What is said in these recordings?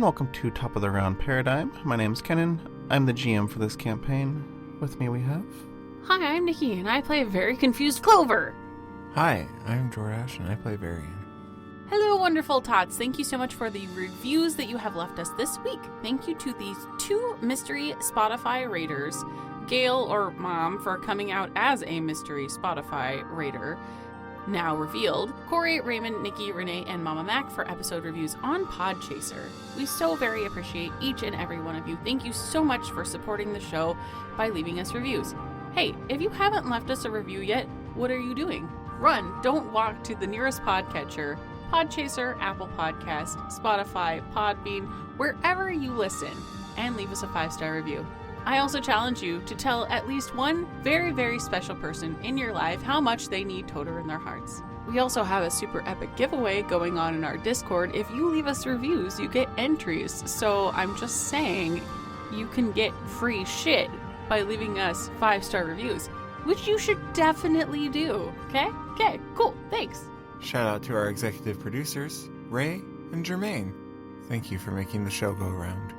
everyone. Welcome to Top of the Round Paradigm. My name's Kenan. I'm the GM for this campaign. With me we have... Hi, I'm Nikki, and I play a very confused Clover. Hi, I'm Jordash, and I play Varian. Hello, wonderful tots. Thank you so much for the reviews that you have left us this week. Thank you to these two mystery Spotify raters, Gail or Mom for coming out as a mystery Spotify rater, now revealed, Corey, Raymond, Nikki, Renee, and Mama Mac for episode reviews on Podchaser. We so very appreciate each and every one of you. Thank you so much for supporting the show by leaving us reviews. Hey, if you haven't left us a review yet, what are you doing? Run, don't walk to the nearest podcatcher, Podchaser, Apple Podcast, Spotify, Podbean, wherever you listen, and leave us a 5-star review. I also challenge you to tell at least one very, very special person in your life how much they need Toter in their hearts. We also have a super epic giveaway going on in our Discord. If you leave us reviews, you get entries. So I'm just saying you can get free shit by leaving us 5-star reviews, which you should definitely do. Okay, cool, thanks. Shout out to our executive producers, Ray and Jermaine. Thank you for making the show go round,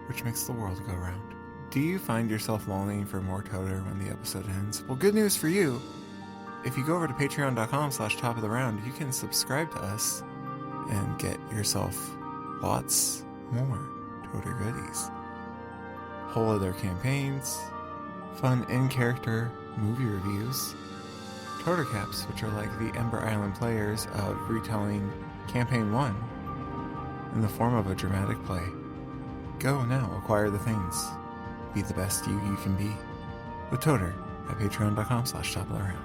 which makes the world go round. Do you find yourself longing for more Toter when the episode ends? Well, good news for you. If you go over to patreon.com/topoftheround, you can subscribe to us and get yourself lots more Toter goodies. Whole other campaigns, fun in-character movie reviews, Toter caps, which are like the Ember Island players of retelling Campaign 1 in the form of a dramatic play. Go now, acquire the things. Be the best you can be with Toter at patreon.com/topoftheround.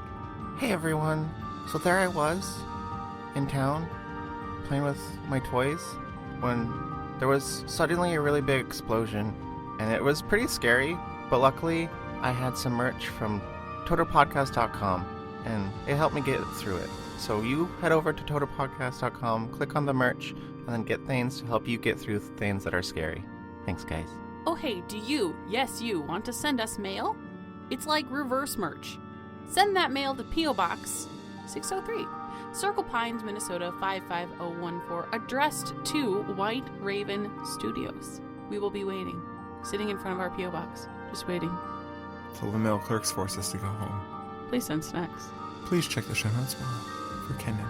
Hey everyone. So there I was, in town, playing with my toys, when there was suddenly a really big explosion, and it was pretty scary, but luckily I had some merch from toterpodcast.com, and it helped me get through it. So you head over to toterpodcast.com, click on the merch, and then get things to help you get through things that are scary. Thanks, guys. Oh hey, do you, yes you, want to send us mail? It's like reverse merch. Send that mail to P.O. Box 603, Circle Pines, Minnesota 55014, addressed to White Raven Studios. We will be waiting, sitting in front of our P.O. Box, just waiting. Till the mail clerks force us to go home. Please send snacks. Please check the show notes below for Kenan,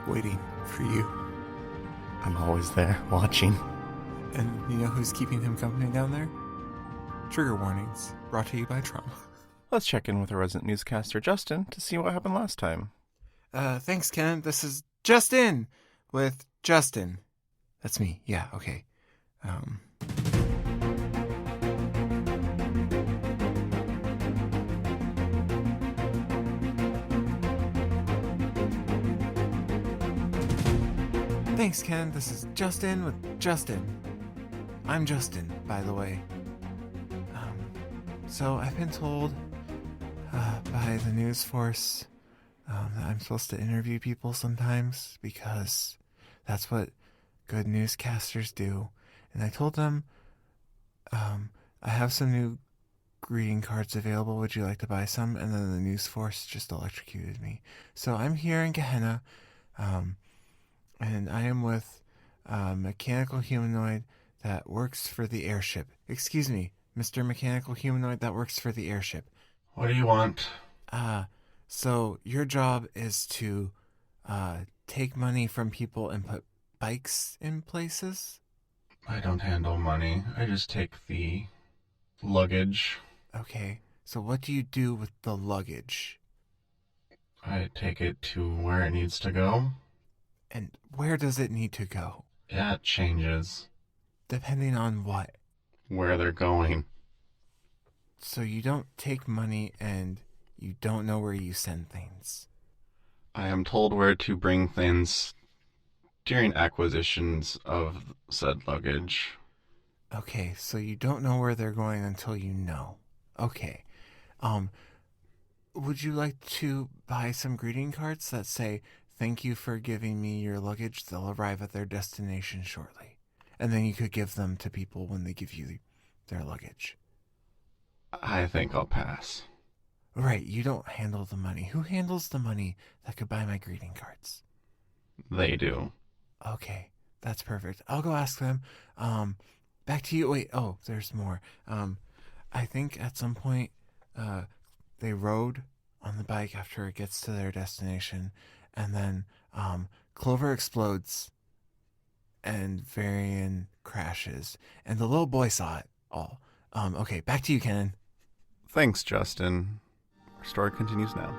waiting for you. I'm always there, watching. And you know who's keeping him company down there? Trigger warnings, brought to you by Trump. Let's check in with our resident newscaster, Justin, to see what happened last time. Thanks, Ken. This is Justin with Justin. That's me. Yeah, okay. Thanks, Ken. This is Justin with Justin. I'm Justin, by the way. So I've been told by the news force that I'm supposed to interview people sometimes because that's what good newscasters do. And I told them I have some new greeting cards available. Would you like to buy some? And then the news force just electrocuted me. So I'm here in Gehenna, and I am with a mechanical humanoid that works for the airship. Excuse me, Mr. Mechanical Humanoid that works for the airship. What do you want? So your job is to take money from people and put bikes in places? I don't handle money. I just take the luggage. Okay, so what do you do with the luggage? I take it to where it needs to go. And where does it need to go? Yeah, it changes. Depending on what? Where they're going. So you don't take money and you don't know where you send things. I am told where to bring things during acquisitions of said luggage. Okay, so you don't know where they're going until you know. Okay. Would you like to buy some greeting cards that say, "Thank you for giving me your luggage. They'll arrive at their destination shortly." And then you could give them to people when they give you their luggage. I think I'll pass. Right, you don't handle the money. Who handles the money that could buy my greeting cards? They do. Okay, That's perfect. I'll go ask them. Back to you. Wait, there's more. I think at some point, they rode on the bike after it gets to their destination, and then, Clover explodes, and Varian crashes, and the little boy saw it all. Okay, back to you, Kenan. Thanks, Justin. Our story continues now.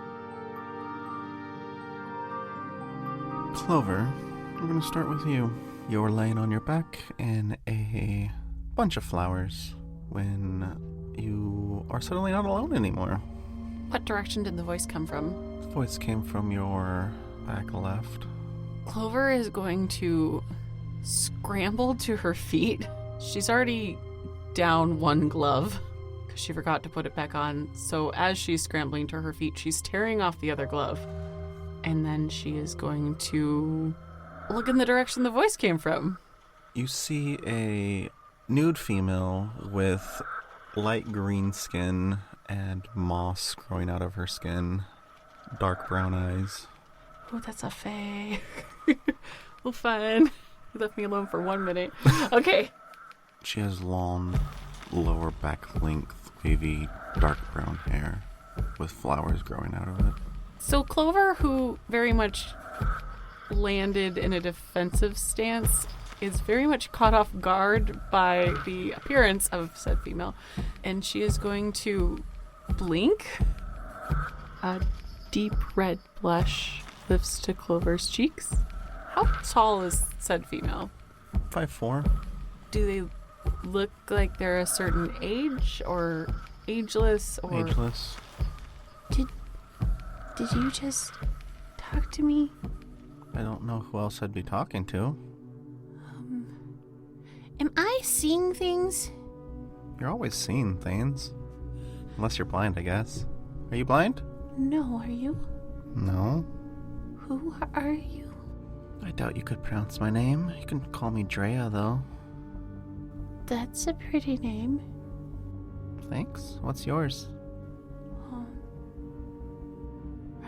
Clover, we're going to start with you. You were laying on your back in a bunch of flowers when you are suddenly not alone anymore. What direction did the voice come from? The voice came from your back left. Clover is going to scramble to her feet. She's already down one glove because she forgot to put it back on. So as she's scrambling to her feet, she's tearing off the other glove. And then she is going to look in the direction the voice came from. You see a nude female with light green skin and moss growing out of her skin, dark brown eyes. Oh, that's a fae. Well, fine. You left me alone for 1 minute. Okay. She has long, lower back length, wavy, dark brown hair with flowers growing out of it. So Clover, who very much landed in a defensive stance, is very much caught off guard by the appearance of said female, and she is going to blink. A deep red blush lifts to Clover's cheeks. How tall is said female? 5'4". Do they look like they're a certain age or ageless or Ageless. Did you just talk to me? I don't know who else I'd be talking to. Am I seeing things? You're always seeing things. Unless you're blind, I guess. Are you blind? No, are you? No. Who are you? I doubt you could pronounce my name. You can call me Drea, though. That's a pretty name. Thanks. What's yours?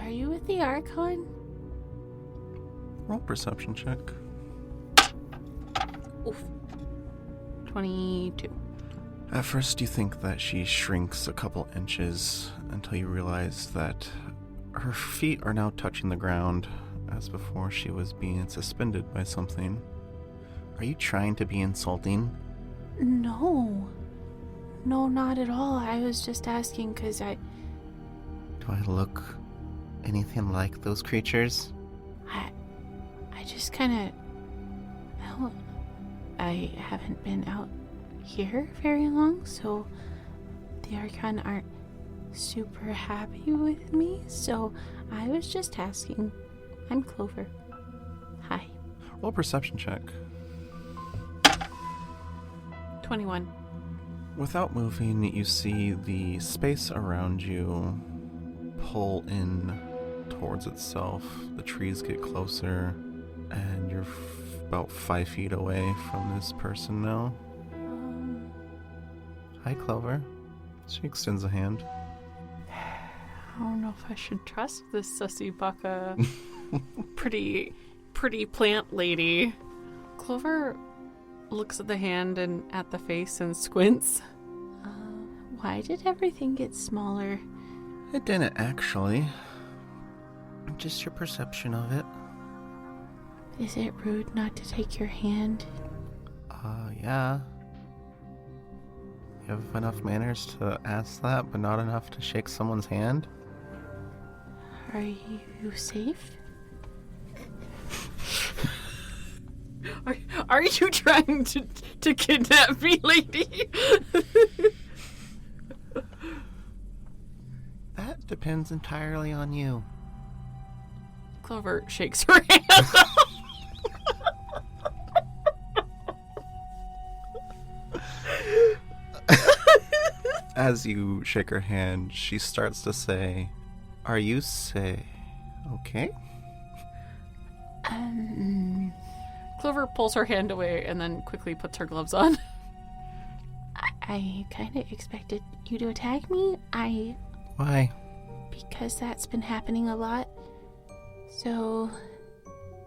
Are you with the Archon? Roll perception check. Oof. 22. At first you think that she shrinks a couple inches until you realize that her feet are now touching the ground, as before she was being suspended by something. Are you trying to be insulting? No. No, not at all. I was just asking because Do I look anything like those creatures? I just kind of... Well, I haven't been out here very long, so the Archon aren't super happy with me, so I was just asking. I'm Clover. Hi. Roll perception check. 21. Without moving, you see the space around you pull in towards itself. The trees get closer, and you're about 5 feet away from this person now. Hi, Clover. She extends a hand. I don't know if I should trust this sussy baka pretty plant lady. Clover looks at the hand and at the face and squints. Why did everything get smaller? It didn't actually. Just your perception of it. Is it rude not to take your hand? Yeah. You have enough manners to ask that, but not enough to shake someone's hand? Are you safe? Are you trying to kidnap me, lady? That depends entirely on you. Clover shakes her hand. As you shake her hand, she starts to say, Are you okay? Clover pulls her hand away and then quickly puts her gloves on. I kind of expected you to attack me. Why? Because that's been happening a lot. So,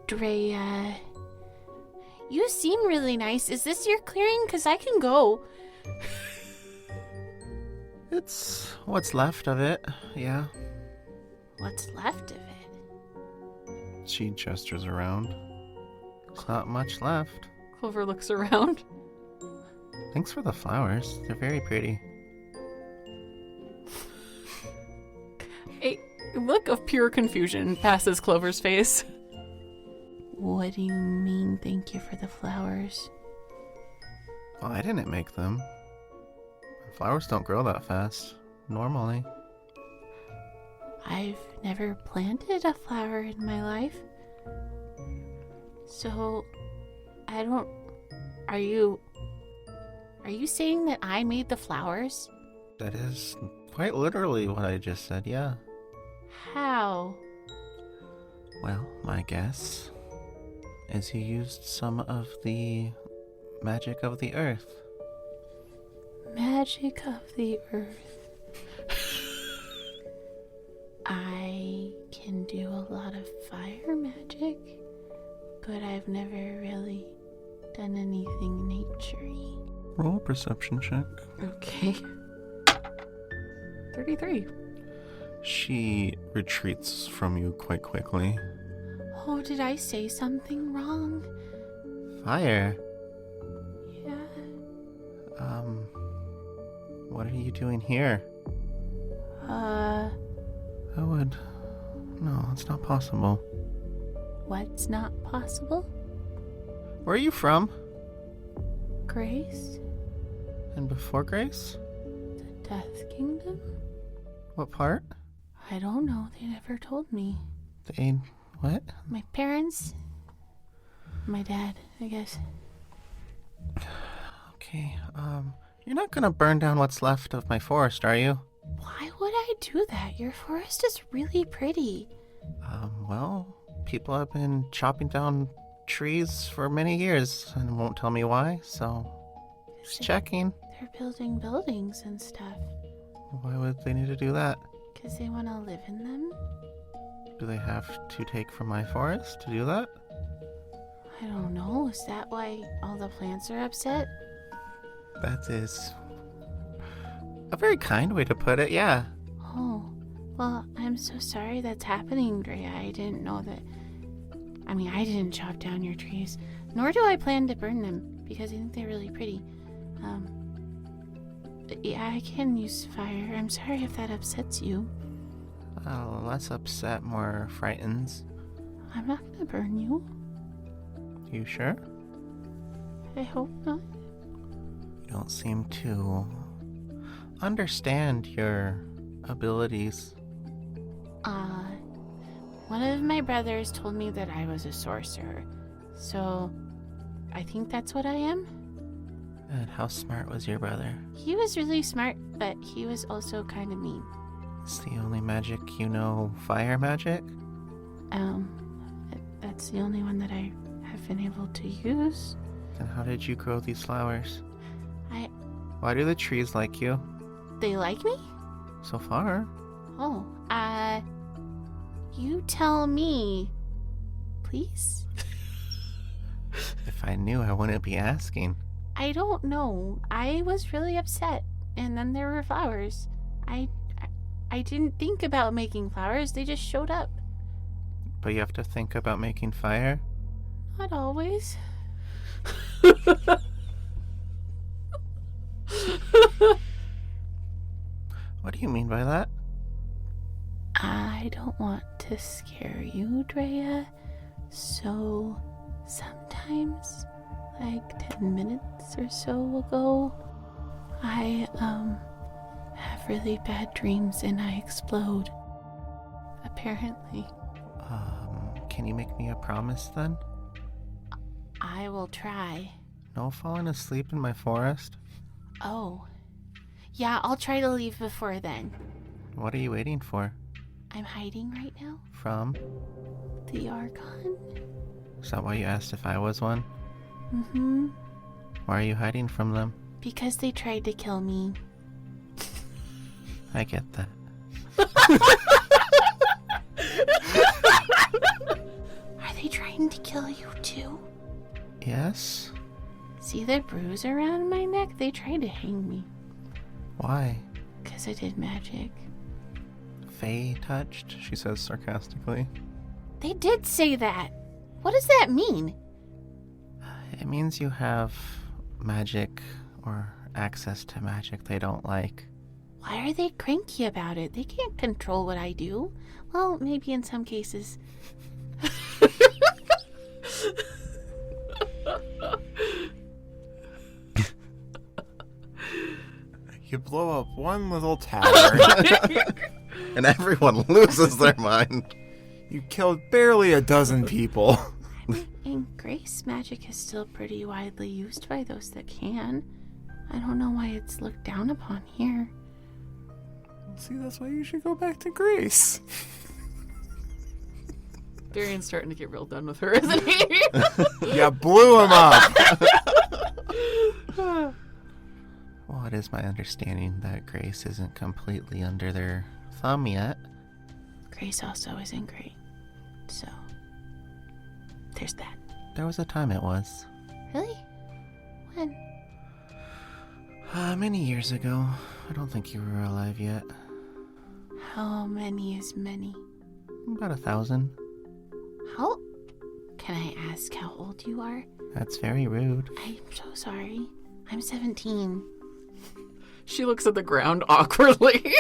Drea, You seem really nice. Is this your clearing? Because I can go. It's what's left of it, yeah. What's left of it? She gestures around. There's not much left. Clover looks around. Thanks for the flowers. They're very pretty. A look of pure confusion passes Clover's face. What do you mean, thank you for the flowers? Well, I didn't make them. Flowers don't grow that fast, normally. I've never planted a flower in my life. So, I don't... Are you saying that I made the flowers? That is quite literally what I just said, yeah. How? Well, my guess is you used some of the magic of the earth. Magic of the earth. I can do a lot of fire magic, but I've never really done anything nature-y. Roll a perception check. Okay. 33. She retreats from you quite quickly. Oh, did I say something wrong? Fire? Yeah. What are you doing here? I would... No, it's not possible. What's not possible? Where are you from? Grace? And before Grace? The Death Kingdom? What part? I don't know. They never told me. They... what? My parents? My dad, I guess. Okay, you're not gonna burn down what's left of my forest, are you? Why would I do that? Your forest is really pretty. Well, people have been chopping down trees for many years and won't tell me why, so... Just checking. They're building buildings and stuff. Why would they need to do that? Because they want to live in them? Do they have to take from my forest to do that? I don't know. Is that why all the plants are upset? That is... a very kind way to put it, yeah. Oh, well, I'm so sorry that's happening, Drea. I didn't know that... I mean, I didn't chop down your trees, nor do I plan to burn them, because I think they're really pretty. Yeah, I can use fire. I'm sorry if that upsets you. Oh, less upset, more frightens. I'm not gonna burn you. You sure? I hope not. You don't seem to understand your abilities. One of my brothers told me that I was a sorcerer, so I think that's what I am. And how smart was your brother? He was really smart, but he was also kind of mean. Is the only magic you know fire magic? That's the only one that I have been able to use. Then how did you grow these flowers? I... Why do the trees like you? They like me? So far. Oh, you tell me, please? If I knew, I wouldn't be asking. I don't know. I was really upset, and then there were flowers. I didn't think about making flowers. They just showed up. But you have to think about making fire? Not always. What do you mean by that? I don't want to scare you, Drea. So sometimes, like 10 minutes or so ago, I have really bad dreams and I explode. Apparently. Can you make me a promise then? I will try. No falling asleep in my forest? Oh. Yeah, I'll try to leave before then. What are you waiting for? I'm hiding right now. From? The Archon? Is that why you asked if I was one? Mm-hmm. Why are you hiding from them? Because they tried to kill me. I get that. Are they trying to kill you too? Yes? See the bruise around my neck? They tried to hang me. Why? 'Cause I did magic. Faye touched, she says sarcastically. They did say that. What does that mean? It means you have magic or access to magic they don't like. Why are they cranky about it? They can't control what I do. Well, maybe in some cases. You blow up one little tower. And everyone loses their mind. You killed barely a dozen people. And Grace magic is still pretty widely used by those that can. I don't know why it's looked down upon here. See, that's why you should go back to Greece. Darian's starting to get real done with her, isn't he? You blew him up. Well, it is my understanding that Grace isn't completely under their thumb yet. Grace also isn't great. So, there's that. There was a time it was. Really? When? Many years ago. I don't think you were alive yet. How many is many? About 1,000. How? Can I ask how old you are? That's very rude. I'm so sorry. I'm 17. She looks at the ground awkwardly.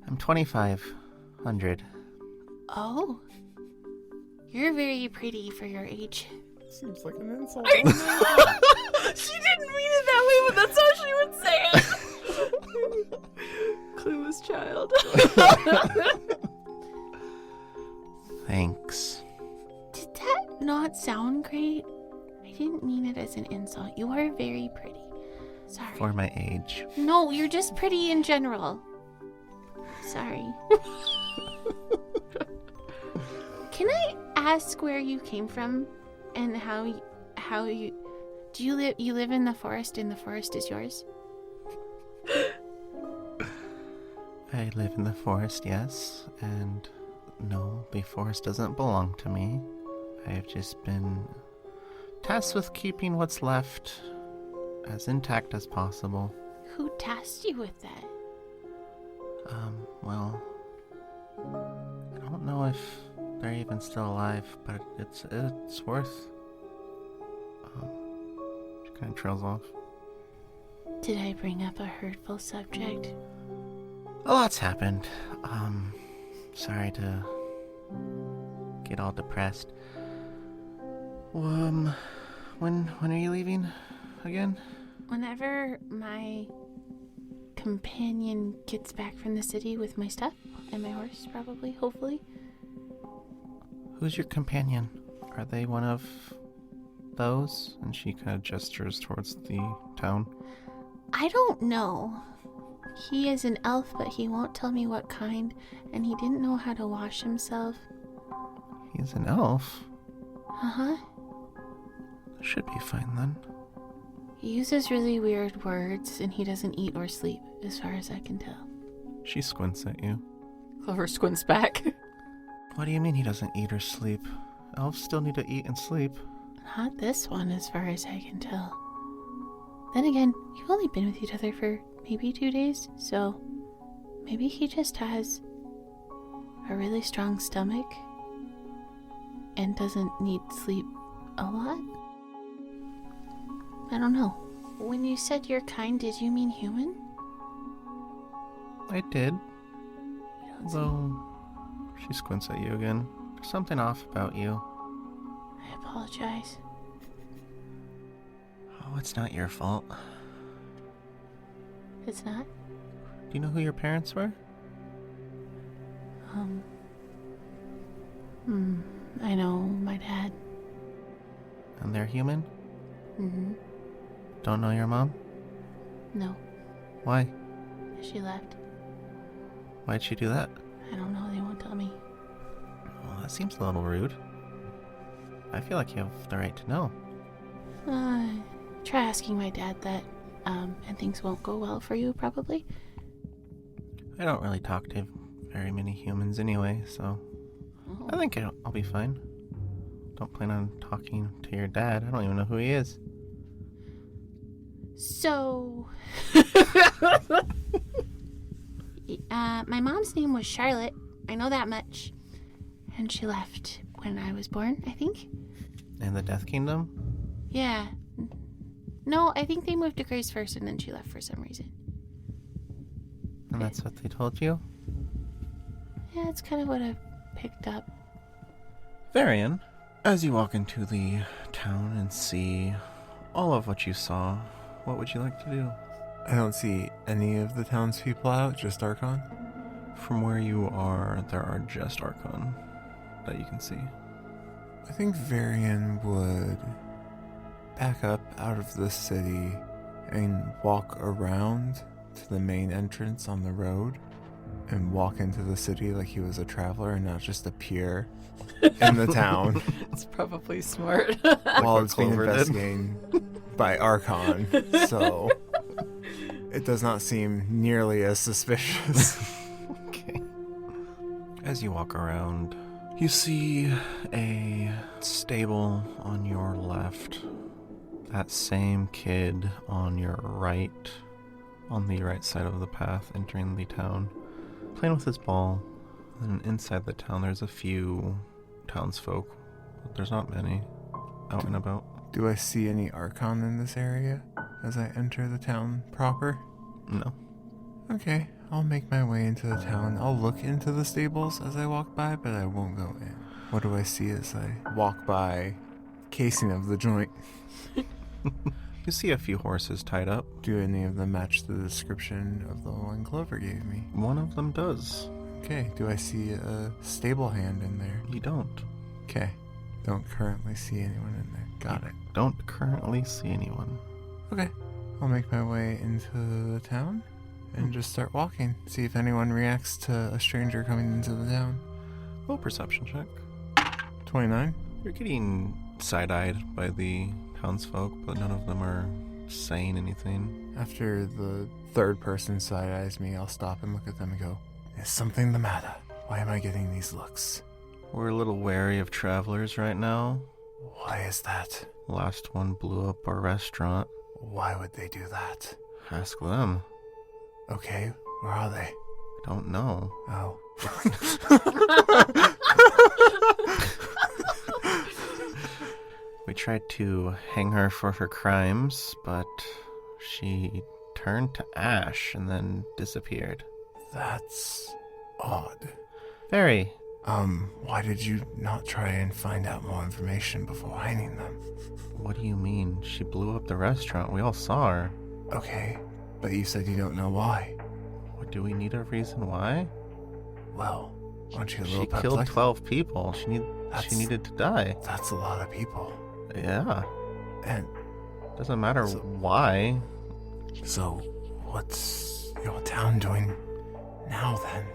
I'm 2,500. Oh. You're very pretty for your age. Seems like an insult. I know. She didn't mean it that way, but that's how she would say it. Clueless child. Thanks. Did that not sound great? I didn't mean it as an insult. You are very pretty. Sorry. For my age. No, you're just pretty in general. Sorry. Can I ask where you came from and how you do you live in the forest and the forest is yours? I live in the forest, yes, and no, the forest doesn't belong to me. I have just been tasked with keeping what's left as intact as possible. Who tasked you with that? Well, I don't know if they're even still alive, but it's worth. She kind of trails off. Did I bring up a hurtful subject? A lot's happened. Sorry to get all depressed. When are you leaving again? Whenever my companion gets back from the city with my stuff and my horse, probably, hopefully. Who's your companion? Are they one of those? And she kind of gestures towards the town. I don't know. He is an elf, but he won't tell me what kind, and he didn't know how to wash himself. He's an elf? Uh-huh. Should be fine then. He uses really weird words, and he doesn't eat or sleep, as far as I can tell. She squints at you. Clover squints back. What do you mean he doesn't eat or sleep? Elves still need to eat and sleep. Not this one, as far as I can tell. Then again, you've only been with each other for maybe 2 days, so maybe he just has a really strong stomach and doesn't need sleep a lot? I don't know. When you said you're kind, did you mean human? I did. I don't see. Though, she squints at you again. There's something off about you. I apologize. Oh, it's not your fault. It's not? Do you know who your parents were? I know my dad. And they're human? Mm-hmm. Don't know your mom? No, Why? she left. Why'd she do that? I don't know, they won't tell me. Well, that seems a little rude. I feel like you have the right to know. Try asking my dad that, and things won't go well for you, probably. I don't really talk to very many humans anyway, so I think I'll be fine. don't plan on talking to your dad. I don't even know who he is. So, my mom's name was Charlotte. I know that much. And she left when I was born, I think. In the Death Kingdom? Yeah. No, I think they moved to Grace first and then she left for some reason. And that's what they told you? Yeah, it's kind of what I picked up. Varian, as you walk into the town and see all of what you saw, what would you like to do? I don't see any of the townspeople out, just Archon. From where you are, there are just Archon that you can see. I think Varian would back up out of the city and walk around to the main entrance on the road and walk into the city like he was a traveler and not just appear in the town It's probably smart. while it's being Clover did. investigated by Archon. So it does not seem nearly as suspicious. Okay. As you walk around, you see a stable on your left. That same kid on your right, on the right side of the path, entering the town, playing with his ball. And inside the town, there's a few townsfolk, but there's not many out and about. Do I see any Archon in this area as I enter the town proper? No. Okay, I'll make my way into the town. I'll look into the stables as I walk by, but I won't go in. What do I see as I walk by casing of the joint? You see a few horses tied up. Do any of them match the description of the one Clover gave me? One of them does. Okay, do I see a stable hand in there? You don't. Okay, don't currently see anyone in there. Got it. Don't currently see anyone. Okay, I'll make my way into the town and just start walking. See if anyone reacts to a stranger coming into the town. Roll perception check. 29. You're getting side-eyed by the townsfolk, but none of them are saying anything. After the third person side-eyes me, I'll stop and look at them and go, "Is something the matter? Why am I getting these looks? We're a little wary of travelers right now. Why is that? Last one blew up our restaurant. Why would they do that? Ask them. Okay, where are they? I don't know. Oh. We tried to hang her for her crimes, but she turned to ash and then disappeared. That's odd. Very. Why did you not try and find out more information before hanging them? What do you mean? She blew up the restaurant. We all saw her. Okay, but you said you don't know why. What, do we need a reason why? Well, aren't you a little She killed perplexed? 12 people. She needed to die. That's a lot of people. Yeah. And Doesn't matter So- why. so, what's your town doing now then?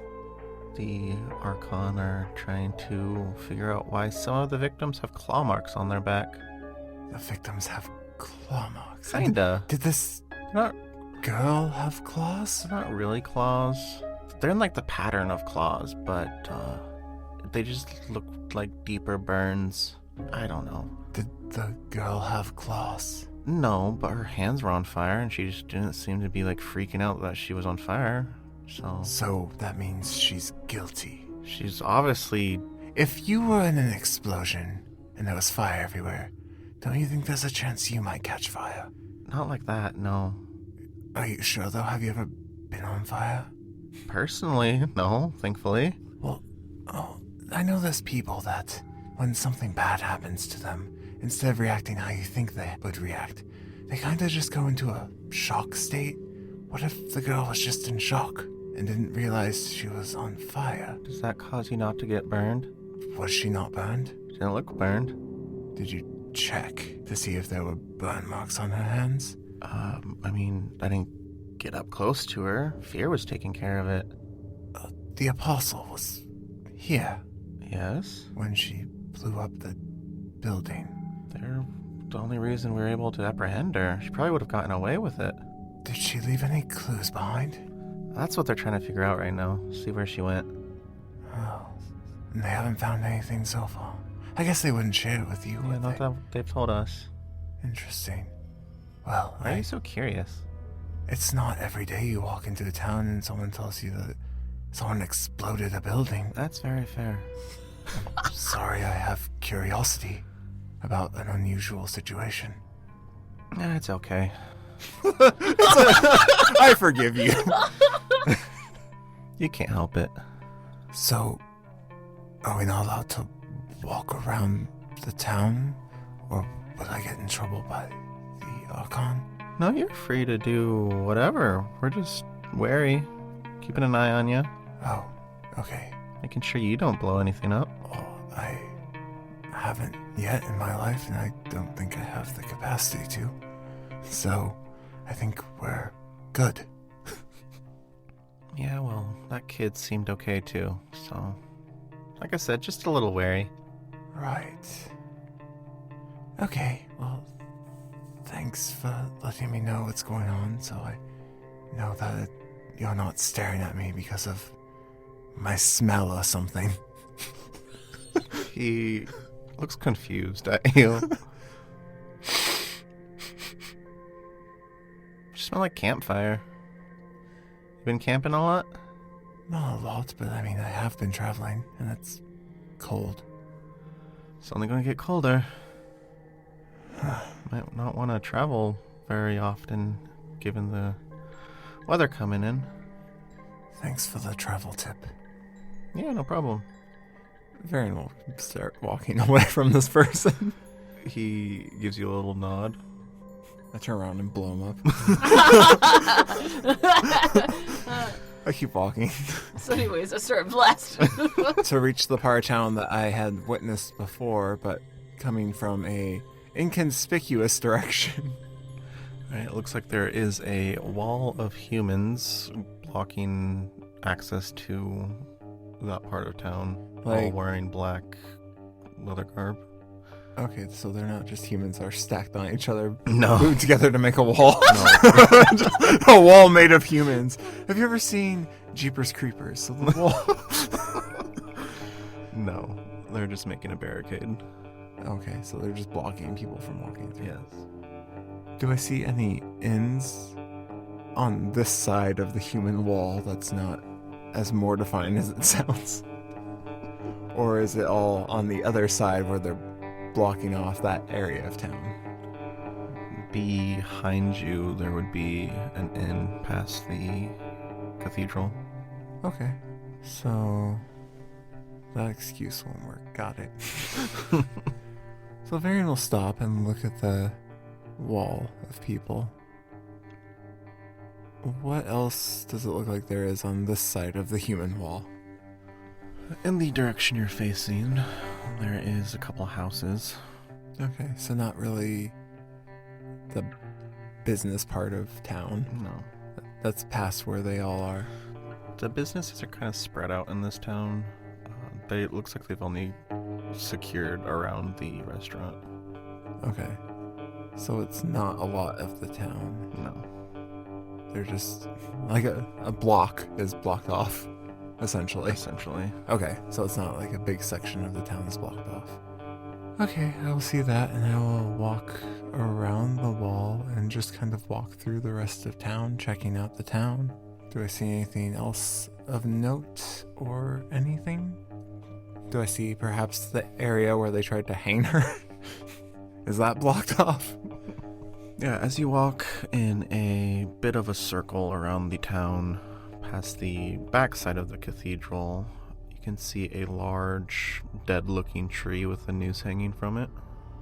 The Archon are trying to figure out why some of the victims have claw marks on their back. The victims have claw marks. Kinda. Did this Not, girl have claws? not really claws. They're in like the pattern of claws, but they just look like deeper burns. I don't know. Did the girl have claws? No, but her hands were on fire and she just didn't seem to be like freaking out that she was on fire. So that means she's guilty. She's obviously... If you were in an explosion and there was fire everywhere, don't you think there's a chance you might catch fire? Not like that, no. Are you sure though? Have you ever been on fire? Personally, no, thankfully. Well, I know there's people that, when something bad happens to them, instead of reacting how you think they would react, they kind of just go into a shock state. What if the girl was just in shock and didn't realize she was on fire? Does that cause you not to get burned? Was she not burned? She didn't look burned. Did you check to see if there were burn marks on her hands? I mean, I didn't get up close to her. Fear was taking care of it. The apostle was here Yes? when she blew up the building. They're the only reason we were able to apprehend her. She probably would have gotten away with it. Did she leave any clues behind? That's what they're trying to figure out right now. See where she went. Oh, and they haven't found anything so far. I guess they wouldn't share it with you, Yeah, would not they? that they've told us. Interesting. Well, Why are you so curious? it's not every day you walk into a town and someone tells you that someone exploded a building. That's very fair. Sorry, I have curiosity about an unusual situation. It's okay. I forgive you. You can't help it. So, are we not allowed to walk around the town? Or will I get in trouble by the Archon? No, you're free to do whatever. We're just wary, keeping an eye on you, Oh, okay. making sure you don't blow anything up. Well, I haven't yet in my life, and I don't think I have the capacity to. So, I think we're good. Yeah, well, that kid seemed okay too, so... Like I said, just a little wary. Right. Okay, well, thanks for letting me know what's going on, so I know that you're not staring at me because of my smell or something. He looks confused at you. You smell like campfire. You been camping a lot? Not a lot, but I mean, I have been traveling, and it's cold. It's only going to get colder. Might not want to travel very often, given the weather coming in. Thanks for the travel tip. Yeah, no problem. Varian will start walking away from this person. He gives you a little nod. I turn around and blow him up. I keep walking. So anyways, I start blasting. To reach the part of town that I had witnessed before, but coming from a inconspicuous direction. Right, it looks like there is a wall of humans blocking access to that part of town, all Like- wearing black leather garb. Okay, so they're not just humans that are stacked on each other, No. glued together to make a wall. Just a wall made of humans. Have you ever seen Jeepers Creepers? So the wall. No, they're just making a barricade. Okay, so they're just blocking people from walking through. Yes. Do I see any inns on this side of the human wall that's not as mortifying as it sounds? Or is it all on the other side where they're blocking off that area of town? Behind you, there would be an inn past the cathedral. Okay. So that excuse won't work. Got it. So Varian will stop and look at the wall of people. What else does it look like there is on this side of the human wall? In the direction you're facing, there is a couple houses. Okay, so not really the business part of town. No. That's past where they all are. The businesses are kind of spread out in this town. It looks like they've only secured around the restaurant. Okay. So it's not a lot of the town. No, They're just like a block is blocked off, essentially. essentially. Okay, so it's not like a big section of the town is blocked off. Okay, I will see that and I will walk around the wall and just kind of walk through the rest of town, checking out the town. Do I see anything else of note or anything? Do I see perhaps the area where they tried to hang her? Is that blocked off? Yeah, as you walk in a bit of a circle around the town, past the backside of the cathedral, you can see a large, dead-looking tree with a noose hanging from it.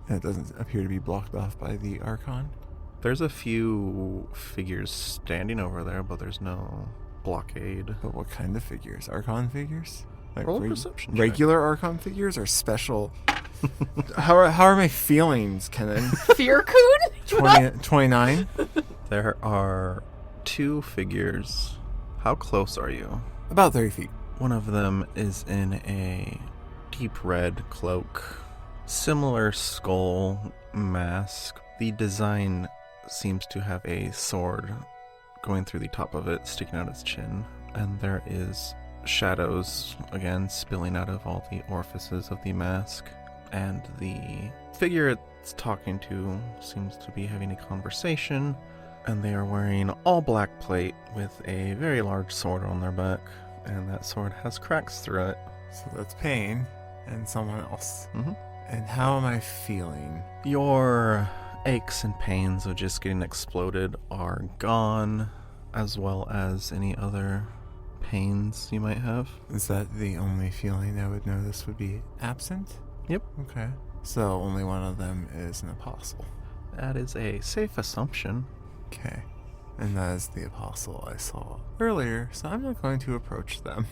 And it doesn't appear to be blocked off by the Archon. There's a few figures standing over there, but there's no blockade. But what kind of figures? Archon figures? Like Roll a perception check. regular Archon figures or special? How are my feelings, Kenan? Fear coon? 29? There are two figures. How close are you? About 30 feet. One of them is in a deep red cloak, similar skull mask. The design seems to have a sword going through the top of it, sticking out its chin, and there is shadows, again, spilling out of all the orifices of the mask. and the figure it's talking to seems to be having a conversation, and they are wearing all black plate with a very large sword on their back, and that sword has cracks through it. So that's Pain and someone else. Mm-hmm. And how am I feeling? Your aches and pains of just getting exploded are gone, as well as any other pains you might have. Is that the only feeling I would notice would be absent? Yep. Okay. So only one of them is an apostle. That is a safe assumption. Okay. And that is the apostle I saw earlier, so I'm not going to approach them.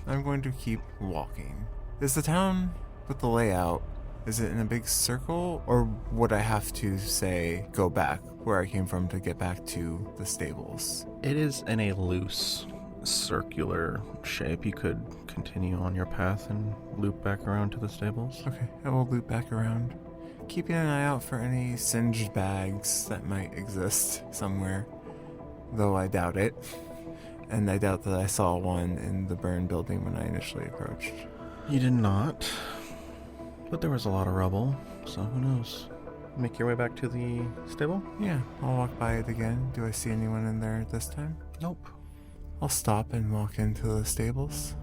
I'm going to keep walking. Is the town with the layout, is it in a big circle, or would I have to, say, go back where I came from to get back to the stables? It is in a loose, circular shape. You could continue on your path and loop back around to the stables. Okay, I will loop back around, keeping an eye out for any singed bags that might exist somewhere, though I doubt it. And I doubt that I saw one in the burned building when I initially approached. You did not, but there was a lot of rubble, so who knows. Make your way back to the stable? Yeah, I'll walk by it again. Do I see anyone in there this time? Nope. I'll stop and walk into the stables.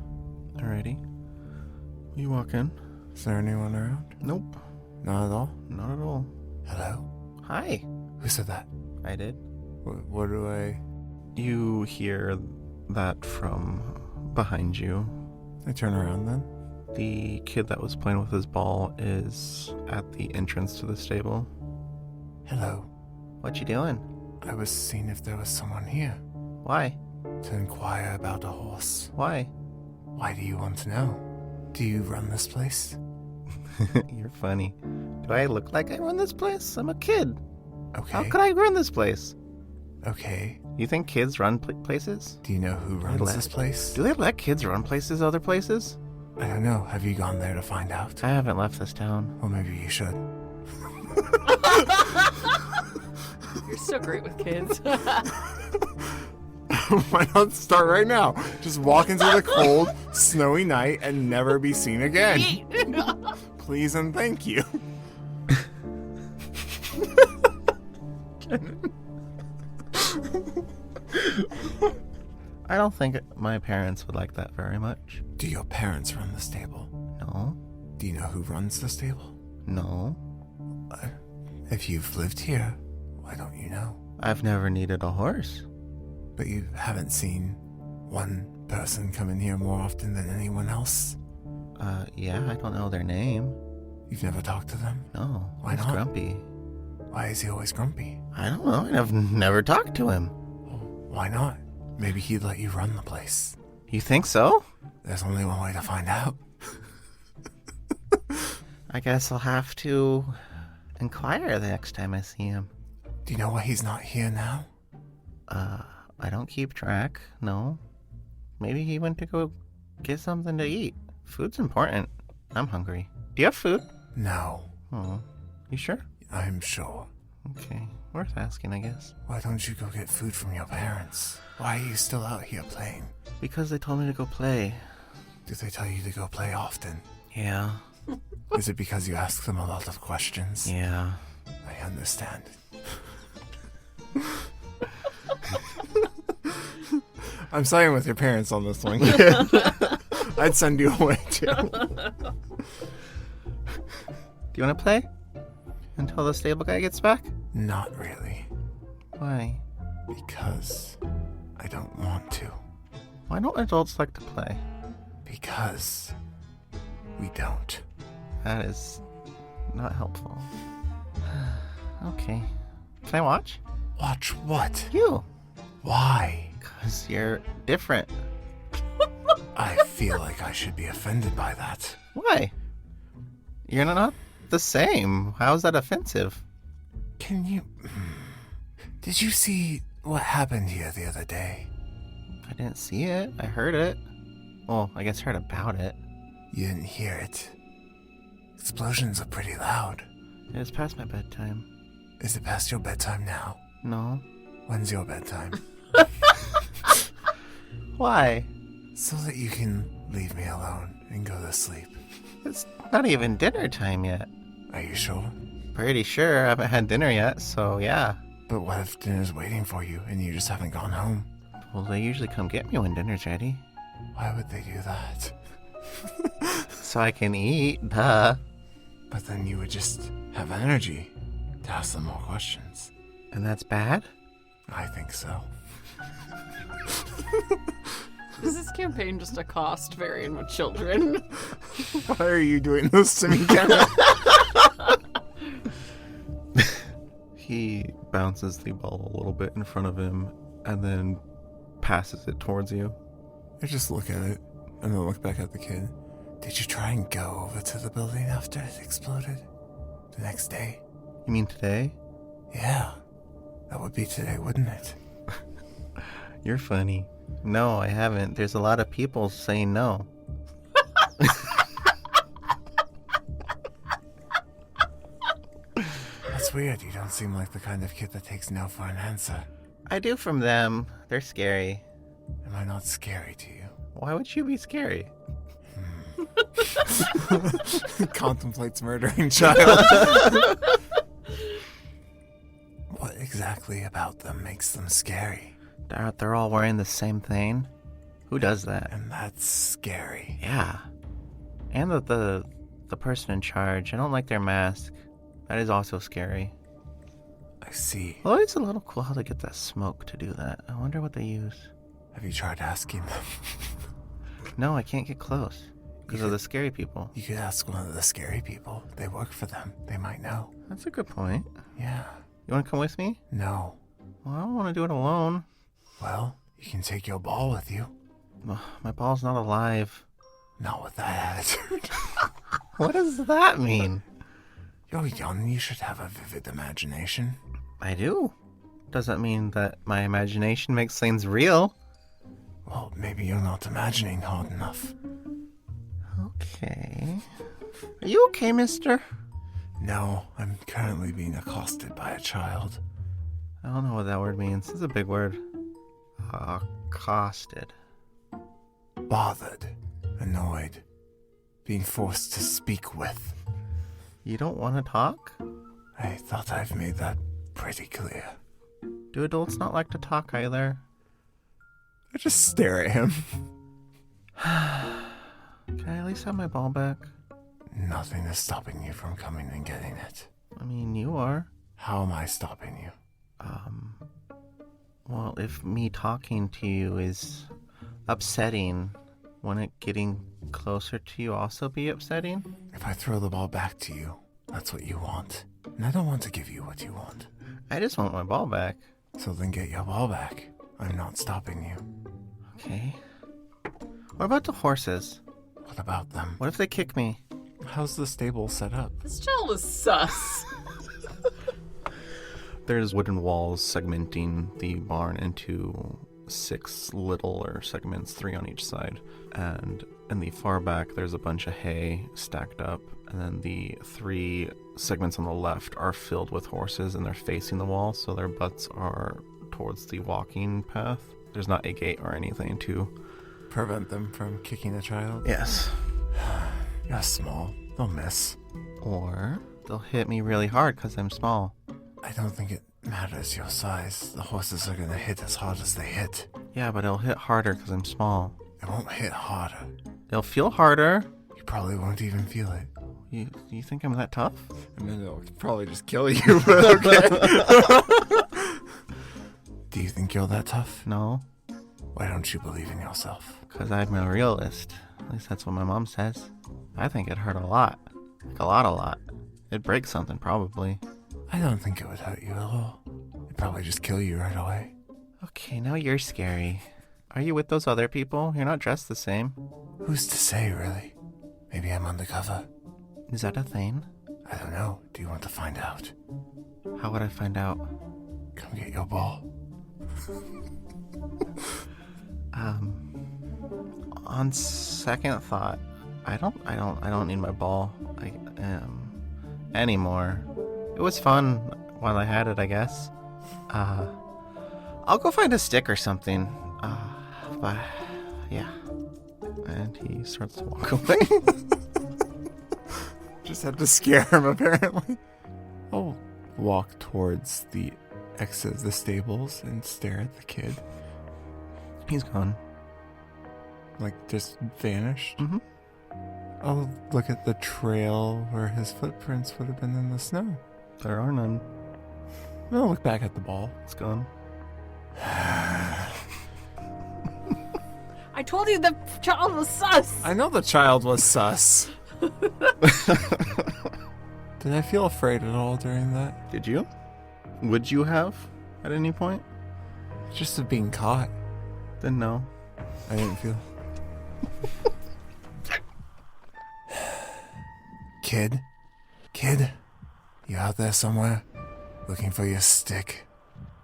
Alrighty. You walk in? Is there anyone around? Nope. Not at all? Not at all. Hello? Hi. Who said that? I did. What do I... You hear that from behind you. I turn around then? The kid that was playing with his ball is at the entrance to the stable. Hello. What you doing? I was seeing if there was someone here Why? to inquire about a horse. Why? Why do you want to know? Do you run this place? You're funny. Do I look like I run this place? I'm a kid. Okay. How could I run this place? Okay. You think kids run places? Do you know who runs this place? Do they let kids run places other places? I don't know. Have you gone there to find out? I haven't left this town. Well, maybe you should. You're so great with kids. Why not start right now? Just walk into the cold, snowy night and never be seen again. Please and thank you. I don't think my parents would like that very much. Do your parents run the stable? No. Do you know who runs the stable? No. If you've lived here, why don't you know? I've never needed a horse. But you haven't seen one person come in here more often than anyone else? Yeah, I don't know their name. You've never talked to them? No. Why He's not? grumpy. Why is he always grumpy? I don't know. I've never talked to him. Why not? Maybe he'd let you run the place. You think so? There's only one way to find out. I guess I'll have to inquire the next time I see him. Do you know why he's not here now? I don't keep track. No. Maybe he went to go get something to eat. Food's important. I'm hungry. Do you have food? No. Oh. You sure? I'm sure. Okay. Worth asking, I guess. Why don't you go get food from your parents? Why are you still out here playing? Because they told me to go play. Do they tell you to go play often? Yeah. Is it because you ask them a lot of questions? Yeah. I understand. I'm siding with your parents on this one. I'd send you away too. Do you want to play? Until the stable guy gets back? Not really. Why? Because I don't want to. Why don't adults like to play? Because we don't. That is not helpful. Okay. Can I watch? Watch what? You. Why? Because you're different. I feel like I should be offended by that. Why? You're not the same. How's that offensive? Can you... Did you see what happened here the other day? I didn't see it. I heard it. Well, I guess heard about it. You didn't hear it. Explosions are pretty loud. It is past my bedtime. Is it past your bedtime now? No. When's your bedtime? Why? So that you can leave me alone and go to sleep. It's not even dinner time yet. Are you sure? Pretty sure I haven't had dinner yet, so yeah. But what if dinner's waiting for you and you just haven't gone home? Well, they usually come get me when dinner's ready. Why would they do that? So I can eat, duh. But then you would just have energy to ask them more questions. And that's bad? I think so. Is this campaign just a cost variant with children? Why are you doing this to me, Kenneth? He bounces the ball a little bit in front of him and then passes it towards you. I just look at it and then look back at the kid. Did you try and go over to the building after it exploded? The next day? You mean today? Yeah. That would be today, wouldn't it? You're funny. No, I haven't. There's a lot of people saying no. That's weird. You don't seem like the kind of kid that takes no for an answer. I do from them. They're scary. Am I not scary to you? Why would you be scary? Contemplates murdering child. What exactly about them makes them scary? They're all wearing the same thing. Who does that? And that's scary. Yeah. And the person in charge. I don't like their mask. That is also scary. I see. Well, it's a little cool how they get that smoke to do that. I wonder what they use. Have you tried asking them? No, I can't get close. Because of the scary people. You could ask one of the scary people. They work for them. They might know. That's a good point. Yeah. You want to come with me? No. Well, I don't want to do it alone. Well, you can take your ball with you. My ball's not alive. Not with that attitude. What does that mean? You're young. You should have a vivid imagination. I do. Does that mean that my imagination makes things real? Well, maybe you're not imagining hard enough. Okay. Are you okay, mister? No, I'm currently being accosted by a child. I don't know what that word means. It's a big word. Accosted. Bothered. Annoyed. Being forced to speak with. You don't want to talk? I thought I've made that pretty clear. Do adults not like to talk either? I just stare at him. Can I at least have my ball back? Nothing is stopping you from coming and getting it. I mean, you are. How am I stopping you? Well, if me talking to you is upsetting, wouldn't it getting closer to you also be upsetting? If I throw the ball back to you, that's what you want. And I don't want to give you what you want. I just want my ball back. So then get your ball back. I'm not stopping you. Okay. What about the horses? What about them? What if they kick me? How's the stable set up? This child is sus. There's wooden walls segmenting the barn into 6 littler segments, 3 on each side. And in the far back, there's a bunch of hay stacked up. And then the 3 segments on the left are filled with horses, and they're facing the wall, so their butts are towards the walking path. There's not a gate or anything to Prevent them from kicking a child? Yes. You're small. They'll miss. Or they'll hit me really hard because I'm small. I don't think it matters your size. The horses are going to hit as hard as they hit. Yeah, but it'll hit harder because I'm small. It won't hit harder. It'll feel harder. You probably won't even feel it. You think I'm that tough? And then it'll probably just kill you, but okay. Do you think you're that tough? No, Why don't you believe in yourself? because I'm a realist. At least that's what my mom says. I think it hurt a lot. Like a lot. It'd break something, probably. I don't think it would hurt you at all. It'd probably just kill you right away. Okay, now you're scary. Are you with those other people? You're not dressed the same. Who's to say, really? Maybe I'm undercover. Is that a thing? I don't know. Do you want to find out? How would I find out? Come get your ball. On second thought, I don't need my ball. Anymore. It was fun while I had it, I guess. I'll go find a stick or something. But yeah. And he starts to walk away. Just had to scare him, apparently. I'll walk towards the exit of the stables and stare at the kid. He's gone. Like, just vanished. Mm-hmm. I'll look at the trail where his footprints would have been in the snow. There are none. I'll look back at the ball. It's gone. I told you the child was sus. I know the child was sus. Did I feel afraid at all during that? Did you? Would you have at any point? Just of being caught. Then no. I didn't feel. Kid? You out there somewhere? Looking for your stick?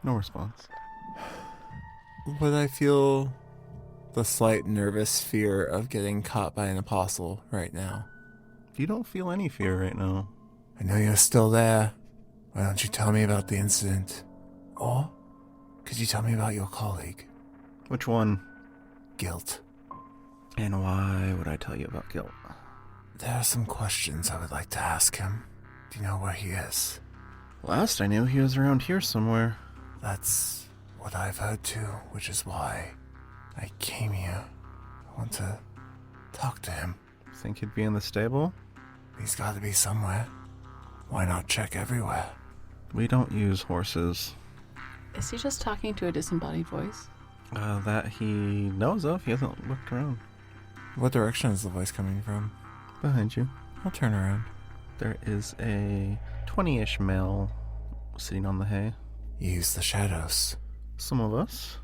No response. Would I feel the slight nervous fear of getting caught by an apostle right now? You don't feel any fear right now. I know you're still there. Why don't you tell me about the incident? Or could you tell me about your colleague? Which one? Guilt. And why would I tell you about guilt? There are some questions I would like to ask him. Do you know where he is? Last I knew, he was around here somewhere. That's what I've heard too, which is why I came here. I want to talk to him. Think he'd be in the stable? He's got to be somewhere. Why not check everywhere? We don't use horses. Is he just talking to a disembodied voice? That he knows of. He hasn't looked around. What direction is the voice coming from? Behind you. I'll turn around. There is a 20-ish male sitting on the hay. You use the shadows. Some of us.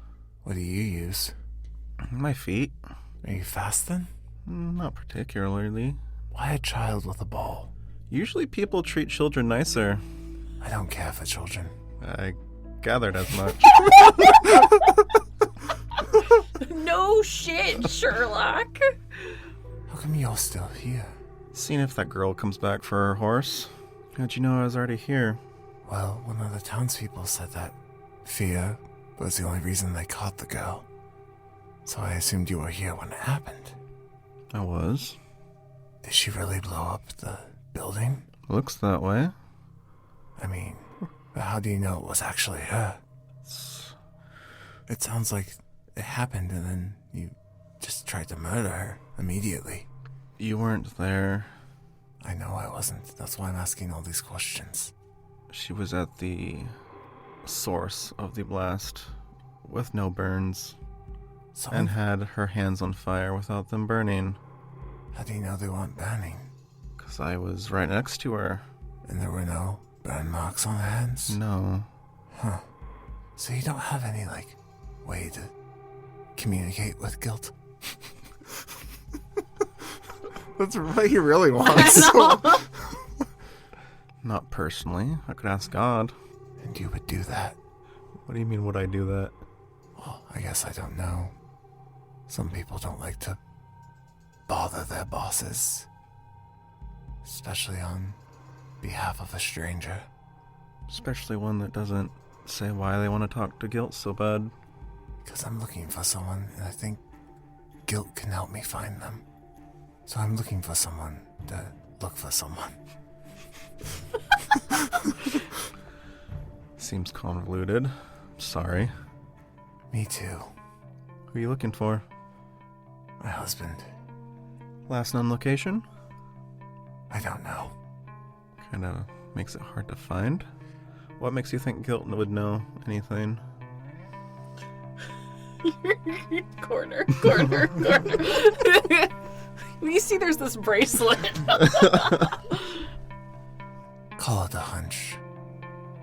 What do you use? My feet. Are you fast then? Not particularly. Why a child with a ball? Usually people treat children nicer. I don't care for children. I gathered as much. No shit, Sherlock. How come you're still here? Seeing if that girl comes back for her horse. How'd you know I was already here? Well, one of the townspeople said that fear was the only reason they caught the girl. So I assumed you were here when it happened. I was. Did she really blow up the building? Looks that way. I mean, but how do you know it was actually her? It sounds like it happened and then you just tried to murder her immediately. You weren't there. I know I wasn't. That's why I'm asking all these questions. She was at the source of the blast with no burns and had her hands on fire without them burning. How do you know they weren't burning? Because I was right next to her. And there were no burn marks on the hands? No. Huh. So you don't have any, way to communicate with guilt? That's what he really wants. Not personally. I could ask God. And you would do that? What do you mean, would I do that? Well, I guess I don't know. Some people don't like to bother their bosses. Especially on behalf of a stranger. Especially one that doesn't say why they want to talk to guilt so bad. Because I'm looking for someone, and I think guilt can help me find them. So I'm looking for someone to look for someone. Seems convoluted. Sorry. Me too. Who are you looking for? My husband. Last known location? I don't know. Kinda makes it hard to find. What makes you think guilt would know anything? corner. You see there's this bracelet. Call it a hunch.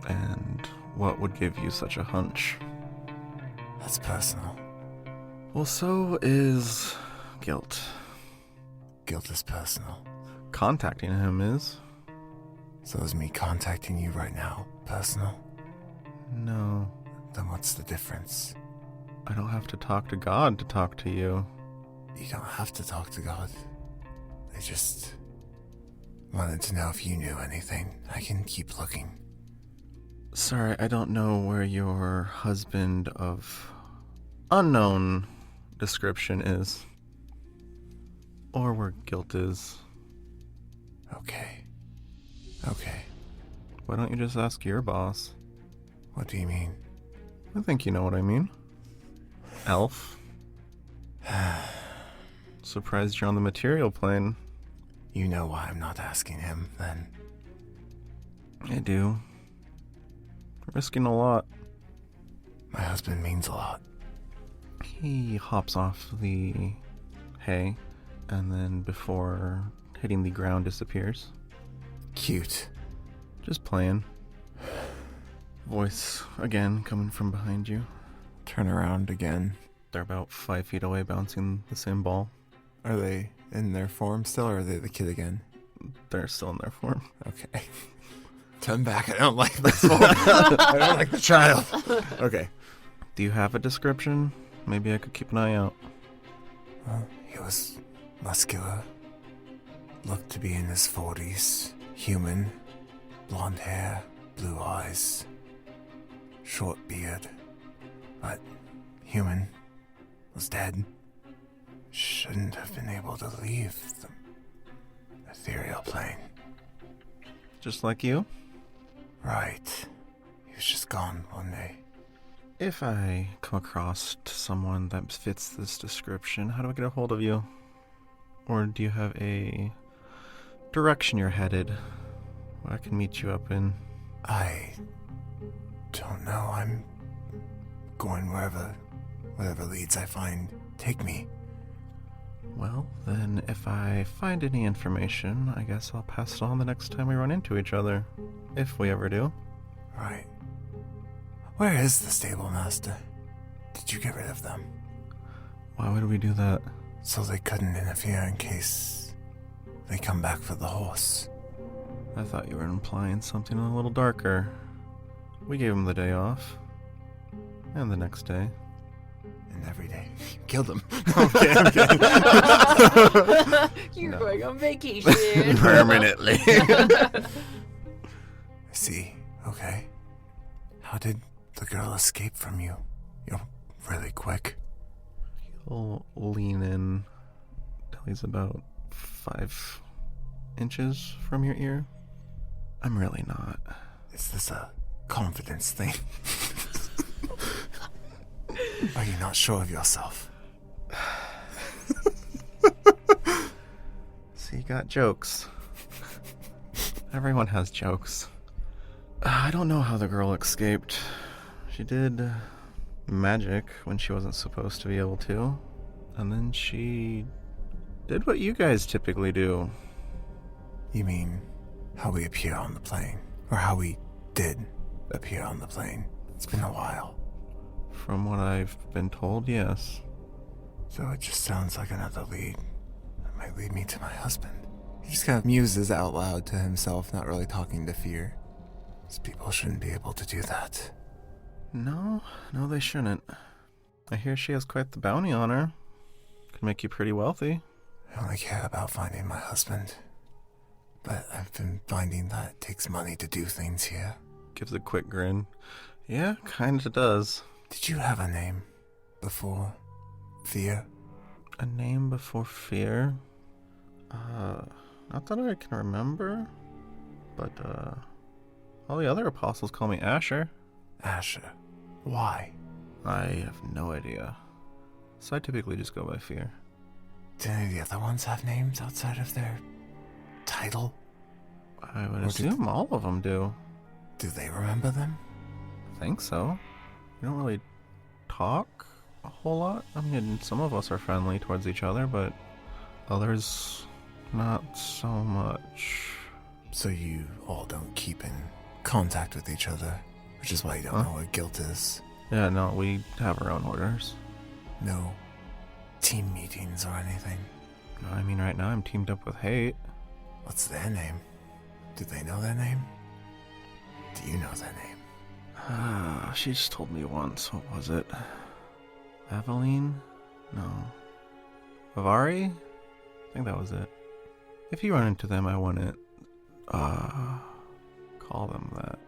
And what would give you such a hunch? That's personal. Well, so is guilt. Guilt is personal. Contacting him is. So is me contacting you right now personal? No. Then what's the difference? I don't have to talk to God to talk to you. You don't have to talk to God. I just wanted to know if you knew anything. I can keep looking. Sorry, I don't know where your husband of unknown description is. Or where guilt is. Okay. Okay. Why don't you just ask your boss? What do you mean? I think you know what I mean. Elf. Surprised you're on the material plane. You know why I'm not asking him, then. I do. Risking a lot. My husband means a lot. He hops off the hay, and then before hitting the ground disappears. Cute. Just playing. Voice again coming from behind you. Turn around again. They're about 5 feet away bouncing the same ball. Are they in their form still, or are they the kid again? They're still in their form. Okay. Turn back. I don't like this form. I don't like the child. Okay. Do you have a description? Maybe I could keep an eye out. Well, he was muscular. Looked to be in his 40s. Human. Blonde hair. Blue eyes. Short beard. But human. Was dead. Shouldn't have been able to leave the ethereal plane. Just like you? Right. He was just gone one day. If I come across someone that fits this description, how do I get a hold of you? Or do you have a direction you're headed where I can meet you up in? I don't know. I'm going wherever leads I find take me. Well, then if I find any information, I guess I'll pass it on the next time we run into each other. If we ever do. Right. Where is the stable master? Did you get rid of them? Why would we do that? So they couldn't interfere in case they come back for the horse. I thought you were implying something a little darker. We gave him the day off. And the next day. And every day. Killed them. Okay, I'm kidding. You're No. going on vacation. Permanently. I see. Okay. How did the girl escape from you? You're really quick. He'll lean in till he's about 5 inches from your ear. I'm really not. Is this a confidence thing? Are you not sure of yourself? See, you got jokes. Everyone has jokes. I don't know how the girl escaped. She did magic when she wasn't supposed to be able to. And then she did what you guys typically do. You mean how we appear on the plane? Or how we did appear on the plane? It's been a while. From what I've been told, yes. So it just sounds like another lead. That might lead me to my husband. He just kind of muses out loud to himself, not really talking to Fear. These people shouldn't be able to do that. No, they shouldn't. I hear she has quite the bounty on her. Could make you pretty wealthy. I only care about finding my husband. But I've been finding that it takes money to do things here. Gives a quick grin. Yeah, kinda does. Did you have a name before Fear? A name before fear? Not that I can remember. But, all the other apostles call me Asher. Asher. Why? I have no idea. So I typically just go by fear. Do any of the other ones have names outside of their title? I would Or assume all of them do. Do they remember them? I think so. We don't really talk a whole lot. I mean, some of us are friendly towards each other, but others not so much. So you all don't keep in contact with each other, which is why you don't know what guilt is. Yeah, no, we have our own orders. No team meetings or anything. I mean, right now I'm teamed up with Hate. What's their name? Do they know their name? Do you know their name? She just told me once. What was it? Aveline? No. Avari? I think that was it. If you run into them, I wouldn't, call them that.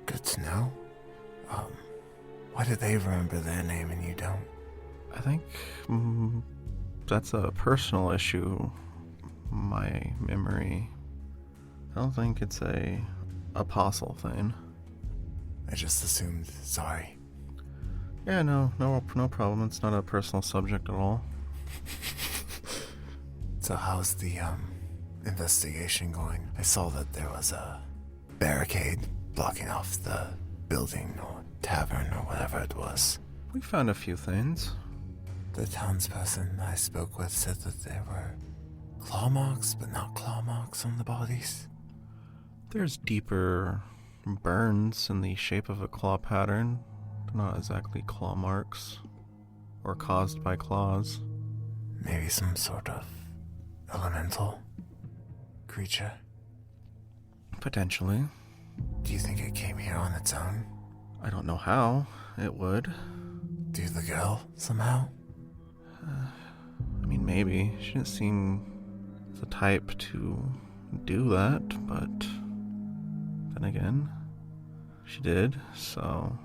Good to know. Why do they remember their name and you don't? I think that's a personal issue. My memory. I don't think it's a apostle thing. I just assumed. Sorry. Yeah, no problem. It's not a personal subject at all. So how's the investigation going? I saw that there was a barricade blocking off the building or tavern or whatever it was. We found a few things. The townsperson I spoke with said that there were claw marks, but not claw marks on the bodies. There's deeper burns in the shape of a claw pattern. They're not exactly claw marks or caused by claws. Maybe some sort of elemental creature. Potentially. Do you think it came here on its own? I don't know how it would. Do the girl somehow? I mean, maybe. She didn't seem the type to do that, but then again, she did, so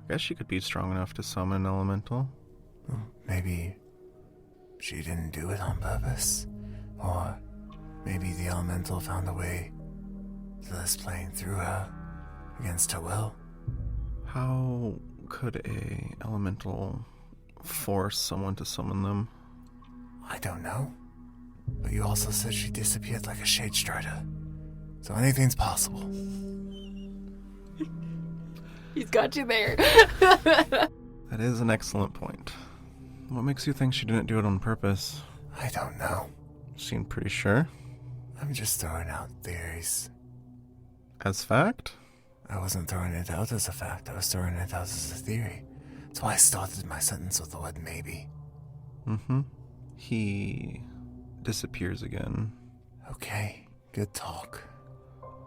I guess she could be strong enough to summon an elemental. Well, maybe she didn't do it on purpose. Or maybe the elemental found a way to this plane through her against her will. How could a elemental force someone to summon them? I don't know. But you also said she disappeared like a shade strider. So anything's possible. He's got you there. That is an excellent point. What makes you think she didn't do it on purpose? I don't know. You seem pretty sure. I'm just throwing out theories. As fact? I wasn't throwing it out as a fact. I was throwing it out as a theory. That's why I started my sentence with the word maybe. Mm-hmm. He disappears again. Okay, good talk.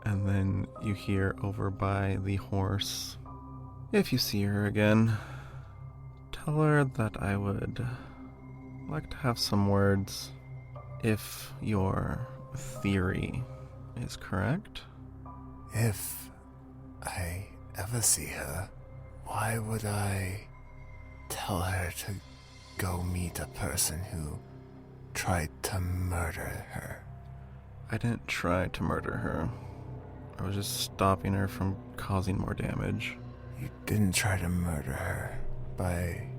And then you hear over by the horse, if you see her again, tell her that I would like to have some words if your theory is correct. If I ever see her, why would I tell her to go meet a person who tried to murder her? I didn't try to murder her. I was just stopping her from causing more damage. You didn't try to murder her by...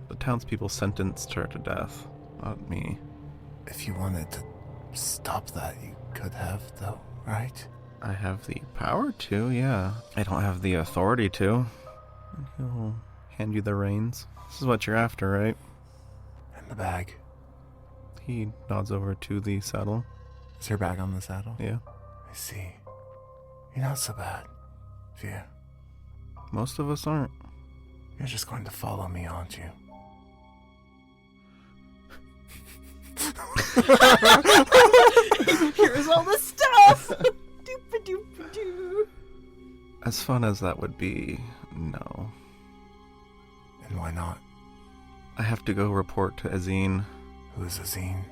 The townspeople sentenced her to death, not me. If you wanted to stop that, you could have, though, right? I have the power to, yeah. I don't have the authority to. He'll hand you the reins. This is what you're after, right? And the bag. He nods over to the saddle. Is her bag on the saddle? Yeah. I see. You're not so bad, Fia. Most of us aren't. You're just going to follow me, aren't you? Here's all the stuff. Doop-a-doop-a-doo. As fun as that would be, no. And why not? I have to go report to Azine, Who's Azine?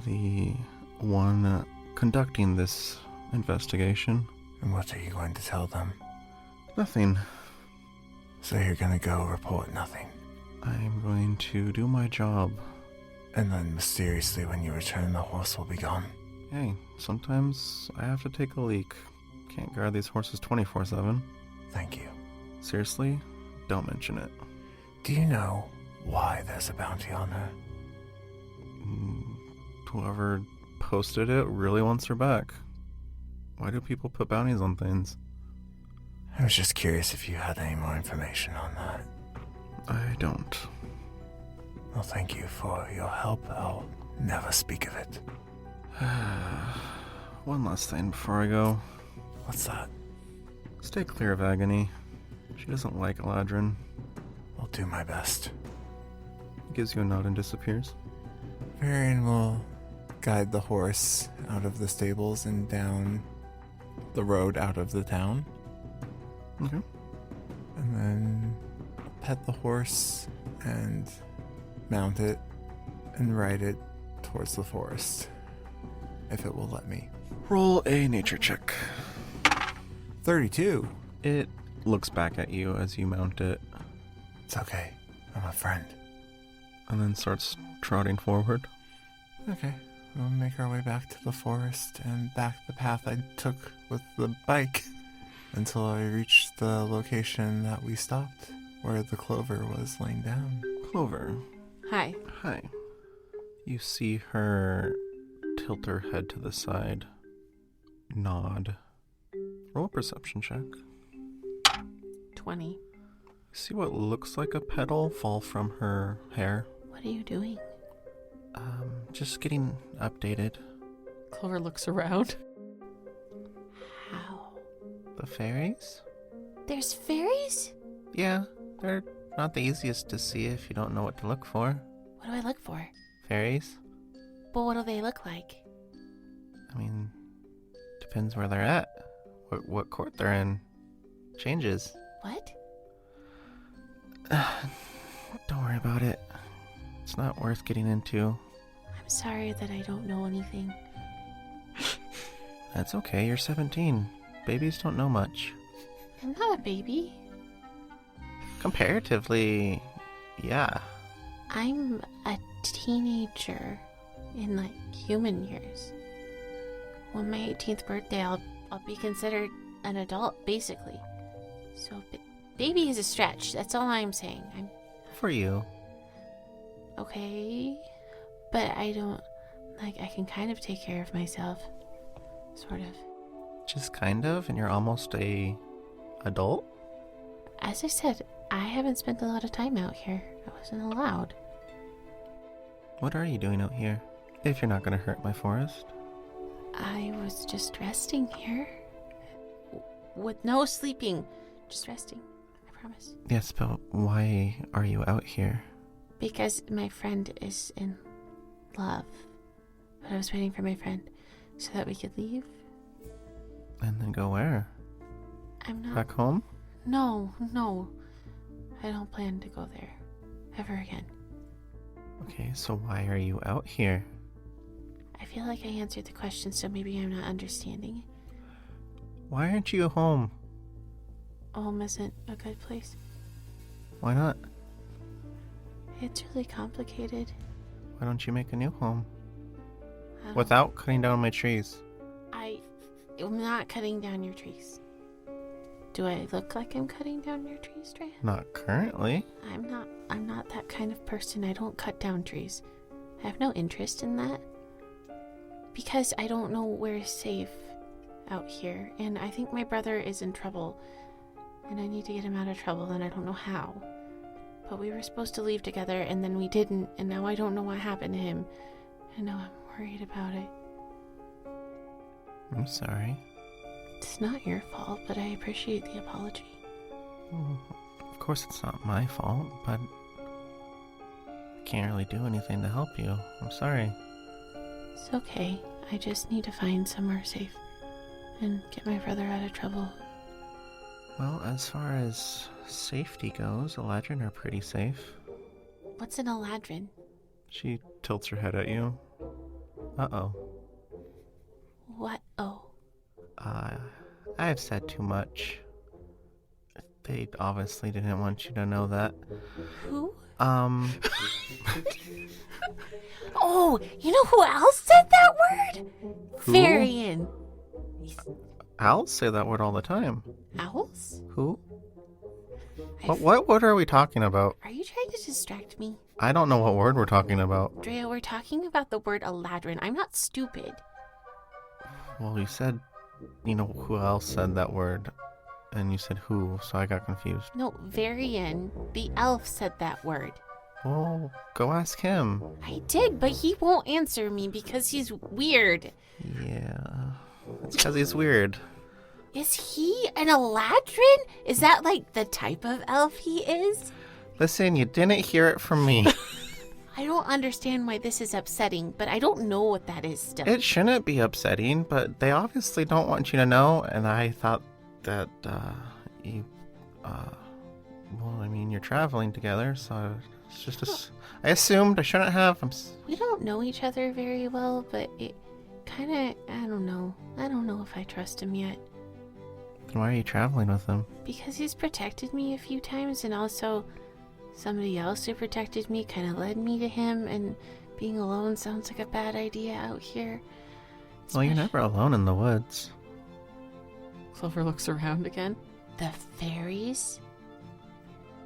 the one conducting this investigation. And what are you going to tell them? Nothing. So you're gonna go report nothing. I'm going to do my job. And then mysteriously when you return, the horse will be gone. Hey, sometimes I have to take a leak. Can't guard these horses 24/7. Thank you. Seriously, don't mention it. Do you know why there's a bounty on her? Whoever posted it really wants her back. Why do people put bounties on things? I was just curious if you had any more information on that. I don't. Well, thank you for your help. I'll never speak of it. One last thing before I go. What's that? Stay clear of Agony. She doesn't like Eladrin. I'll do my best. Gives you a nod and disappears. Varian will guide the horse out of the stables and down the road out of the town. Okay. And then pet the horse and mount it and ride it towards the forest. If it will let me. Roll a nature check. 32. It looks back at you as you mount it, It's okay. I'm a friend. and then starts trotting forward. Okay. we'll make our way back to the forest and back the path I took with the bike until I reached the location that we stopped, where the clover was laying down. Clover. Hi. Hi. You see her tilt her head to the side, nod. Roll a perception check. 20. See what looks like a petal fall from her hair. What are you doing? Just getting updated. Clover looks around. How? The fairies? There's fairies? Yeah, they're not the easiest to see if you don't know what to look for. What do I look for? Fairies? But what do they look like? I mean, depends where they're at. What court they're in. Changes. What? Don't worry about it. It's not worth getting into. I'm sorry that I don't know anything. That's okay, you're 17. Babies don't know much. I'm not a baby. Comparatively, yeah. I'm a teenager in, like, human years. On my 18th birthday, I'll be considered an adult, basically. So, baby is a stretch. That's all I'm saying. I'm For you. okay, but I don't, like, I can kind of take care of myself. Sort of. Just kind of, and you're almost a adult? As I said, I haven't spent a lot of time out here. I wasn't allowed. What are you doing out here? If you're not going to hurt my forest. I was just resting here. With no sleeping. Just resting. I promise. Yes, but why are you out here? Because my friend is in love. But I was waiting for my friend so that we could leave. And then go where? I'm not... Back home? No. I don't plan to go there. Ever again. Okay, so why are you out here? I feel like I answered the question, so maybe I'm not understanding. Why aren't you home? Home isn't a good place. Why not? It's really complicated. Why don't you make a new home? I don't- Without cutting down my trees. I'm not cutting down your trees. Do I look like I'm cutting down your trees, Drea? Not currently. I'm not that kind of person. I don't cut down trees. I have no interest in that. Because I don't know where safe out here. And I think my brother is in trouble. And I need to get him out of trouble, and I don't know how. But we were supposed to leave together, and then we didn't, and now I don't know what happened to him. And now I'm worried about it. I'm sorry. It's not your fault, but I appreciate the apology. Of course it's not my fault, but I can't really do anything to help you. I'm sorry. It's okay. I just need to find somewhere safe and get my brother out of trouble. Well, as far as safety goes, Eladrin are pretty safe. What's an Eladrin? She tilts her head at you. Uh-oh. What? Oh. I've said too much. They obviously didn't want you to know that. Who? Who? Oh, you know who else said that word? Who? Varian. Owls say that word all the time. Owls? Who? What word are we talking about? Are you trying to distract me? I don't know what word we're talking about. Drea, we're talking about the word Eladrin. I'm not stupid. Well, you said, who else said that word? And you said who, so I got confused. No, Varian, the elf, said that word. Well, go ask him. I did, but he won't answer me because he's weird. Yeah, it's because he's weird. Is he an Eladrin? Is that like the type of elf he is? Listen, you didn't hear it from me. I don't understand why this is upsetting, but I don't know what that is still. It shouldn't be upsetting, but they obviously don't want you to know, and I thought that, you're traveling together, so it's just I assumed I shouldn't have. We don't know each other very well, but it kind of, I don't know if I trust him yet. Then why are you traveling with him? Because he's protected me a few times, and also somebody else who protected me kind of led me to him, and Being alone sounds like a bad idea out here. Well, you're never alone in the woods. Clover looks around again. The fairies?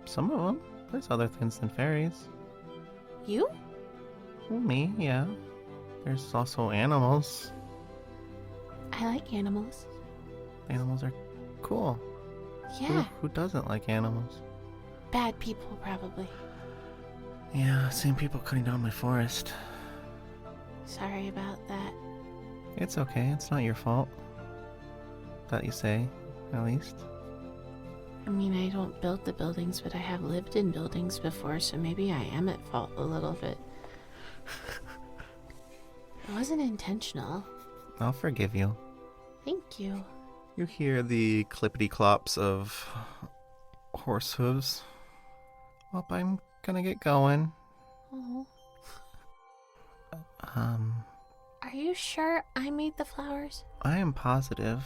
Some of them. There's other things than fairies. You? Well, me, yeah. There's also animals. I like animals. Animals are cool. Yeah. Who doesn't like animals? Bad people, probably. Yeah, same people cutting down my forest. Sorry about that. It's okay, it's not your fault. That you say, at least. I mean, I don't build the buildings, but I have lived in buildings before, so maybe I am at fault a little bit. It wasn't intentional. I'll forgive you. Thank you. You hear the clippity-clops of horse hooves. Well, I'm gonna get going. Oh. Um, Are you sure I made the flowers? I am positive.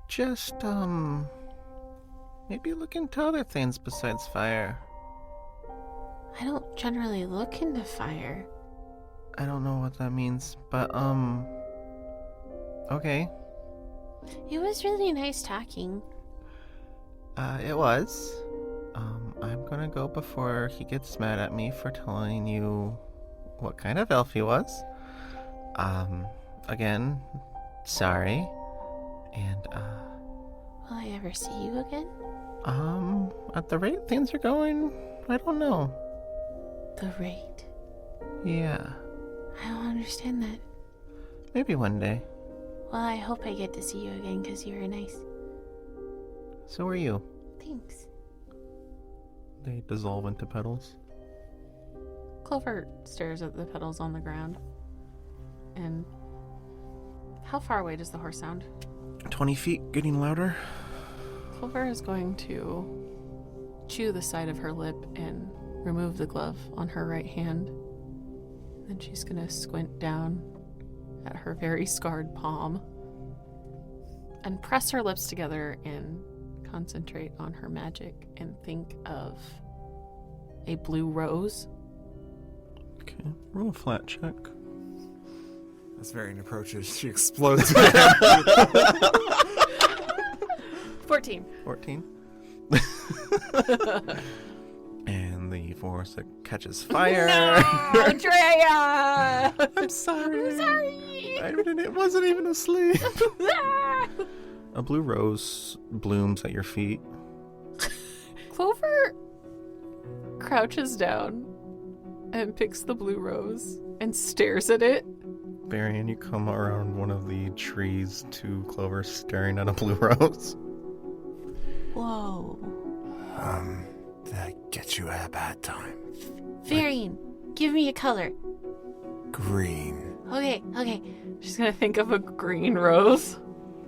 Just, maybe look into other things besides fire. I don't generally look into fire. I don't know what that means, but, okay. It was really nice talking. It was. I'm gonna go before he gets mad at me for telling you what kind of elf he was. Again, sorry. And, Will I ever see you again? at the rate things are going, I don't know. The rate. Yeah, I don't understand that. maybe one day. Well, I hope I get to see you again because you were nice. So are you. Thanks. They dissolve into petals. Clover stares at the petals on the ground. And how far away does the horse sound? 20 feet, getting louder. Clover is going to chew the side of her lip and remove the glove on her right hand. Then she's going to squint down at her very scarred palm and press her lips together and concentrate on her magic and think of a blue rose. Okay, roll a flat check. As Varian approaches, she explodes. 14. 14. And the forest catches fire. No, Drea! I'm sorry. I'm sorry. It wasn't even asleep. A blue rose blooms at your feet. Clover crouches down and picks the blue rose and stares at it. Barry, and you come around one of the trees to Clover staring at a blue rose. Whoa. That gets you at a bad time. Varian, give me a color. Green. Okay. She's gonna think of a green rose.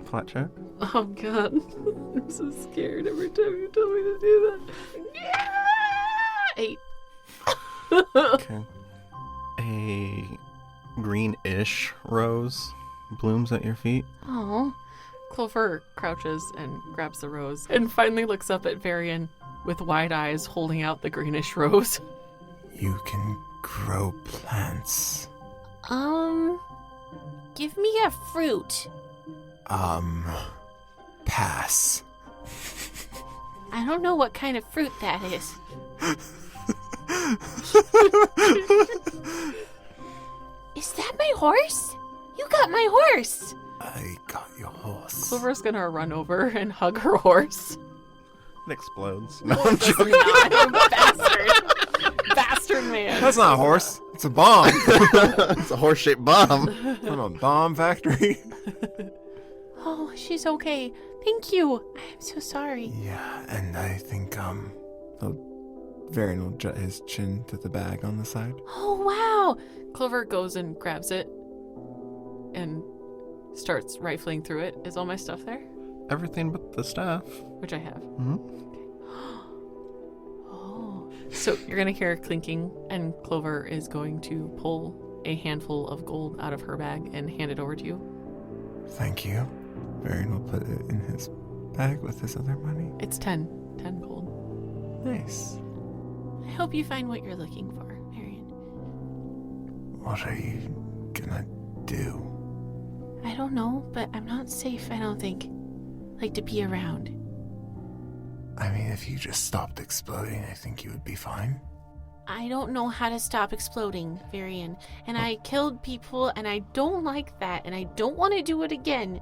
Flat check. Oh god. I'm so scared every time you tell me to do that. 8. Okay. A greenish rose blooms at your feet. Oh. Clover crouches and grabs the rose and finally looks up at Varian with wide eyes holding out the greenish rose. You can grow plants. Give me a fruit. Pass. I don't know what kind of fruit that is. Is that my horse? You got my horse. I got your horse. Clover's gonna run over and hug her horse. It explodes. No, I'm Does joking. not, bastard. Bastard man. That's not a horse. It's a bomb. It's a horse-shaped bomb. From a bomb factory. Oh, she's okay. Thank you. I'm so sorry. Yeah, and I think Varian will jut his chin to the bag on the side. Oh, wow. Clover goes and grabs it and starts rifling through it. Is all my stuff there? Everything but the staff. Which I have. Mm-hmm. Oh. So you're going to hear clinking, and Clover is going to pull a handful of gold out of her bag and hand it over to you. Thank you. Varian will put it in his bag with his other money. It's 10 gold. Nice. I hope you find what you're looking for, Marion. What are you gonna do? I don't know, but I'm not safe, I don't think. Like, to be around. I mean, if you just stopped exploding, I think you would be fine. I don't know how to stop exploding, Varian. And I killed people, and I don't like that, and I don't want to do it again.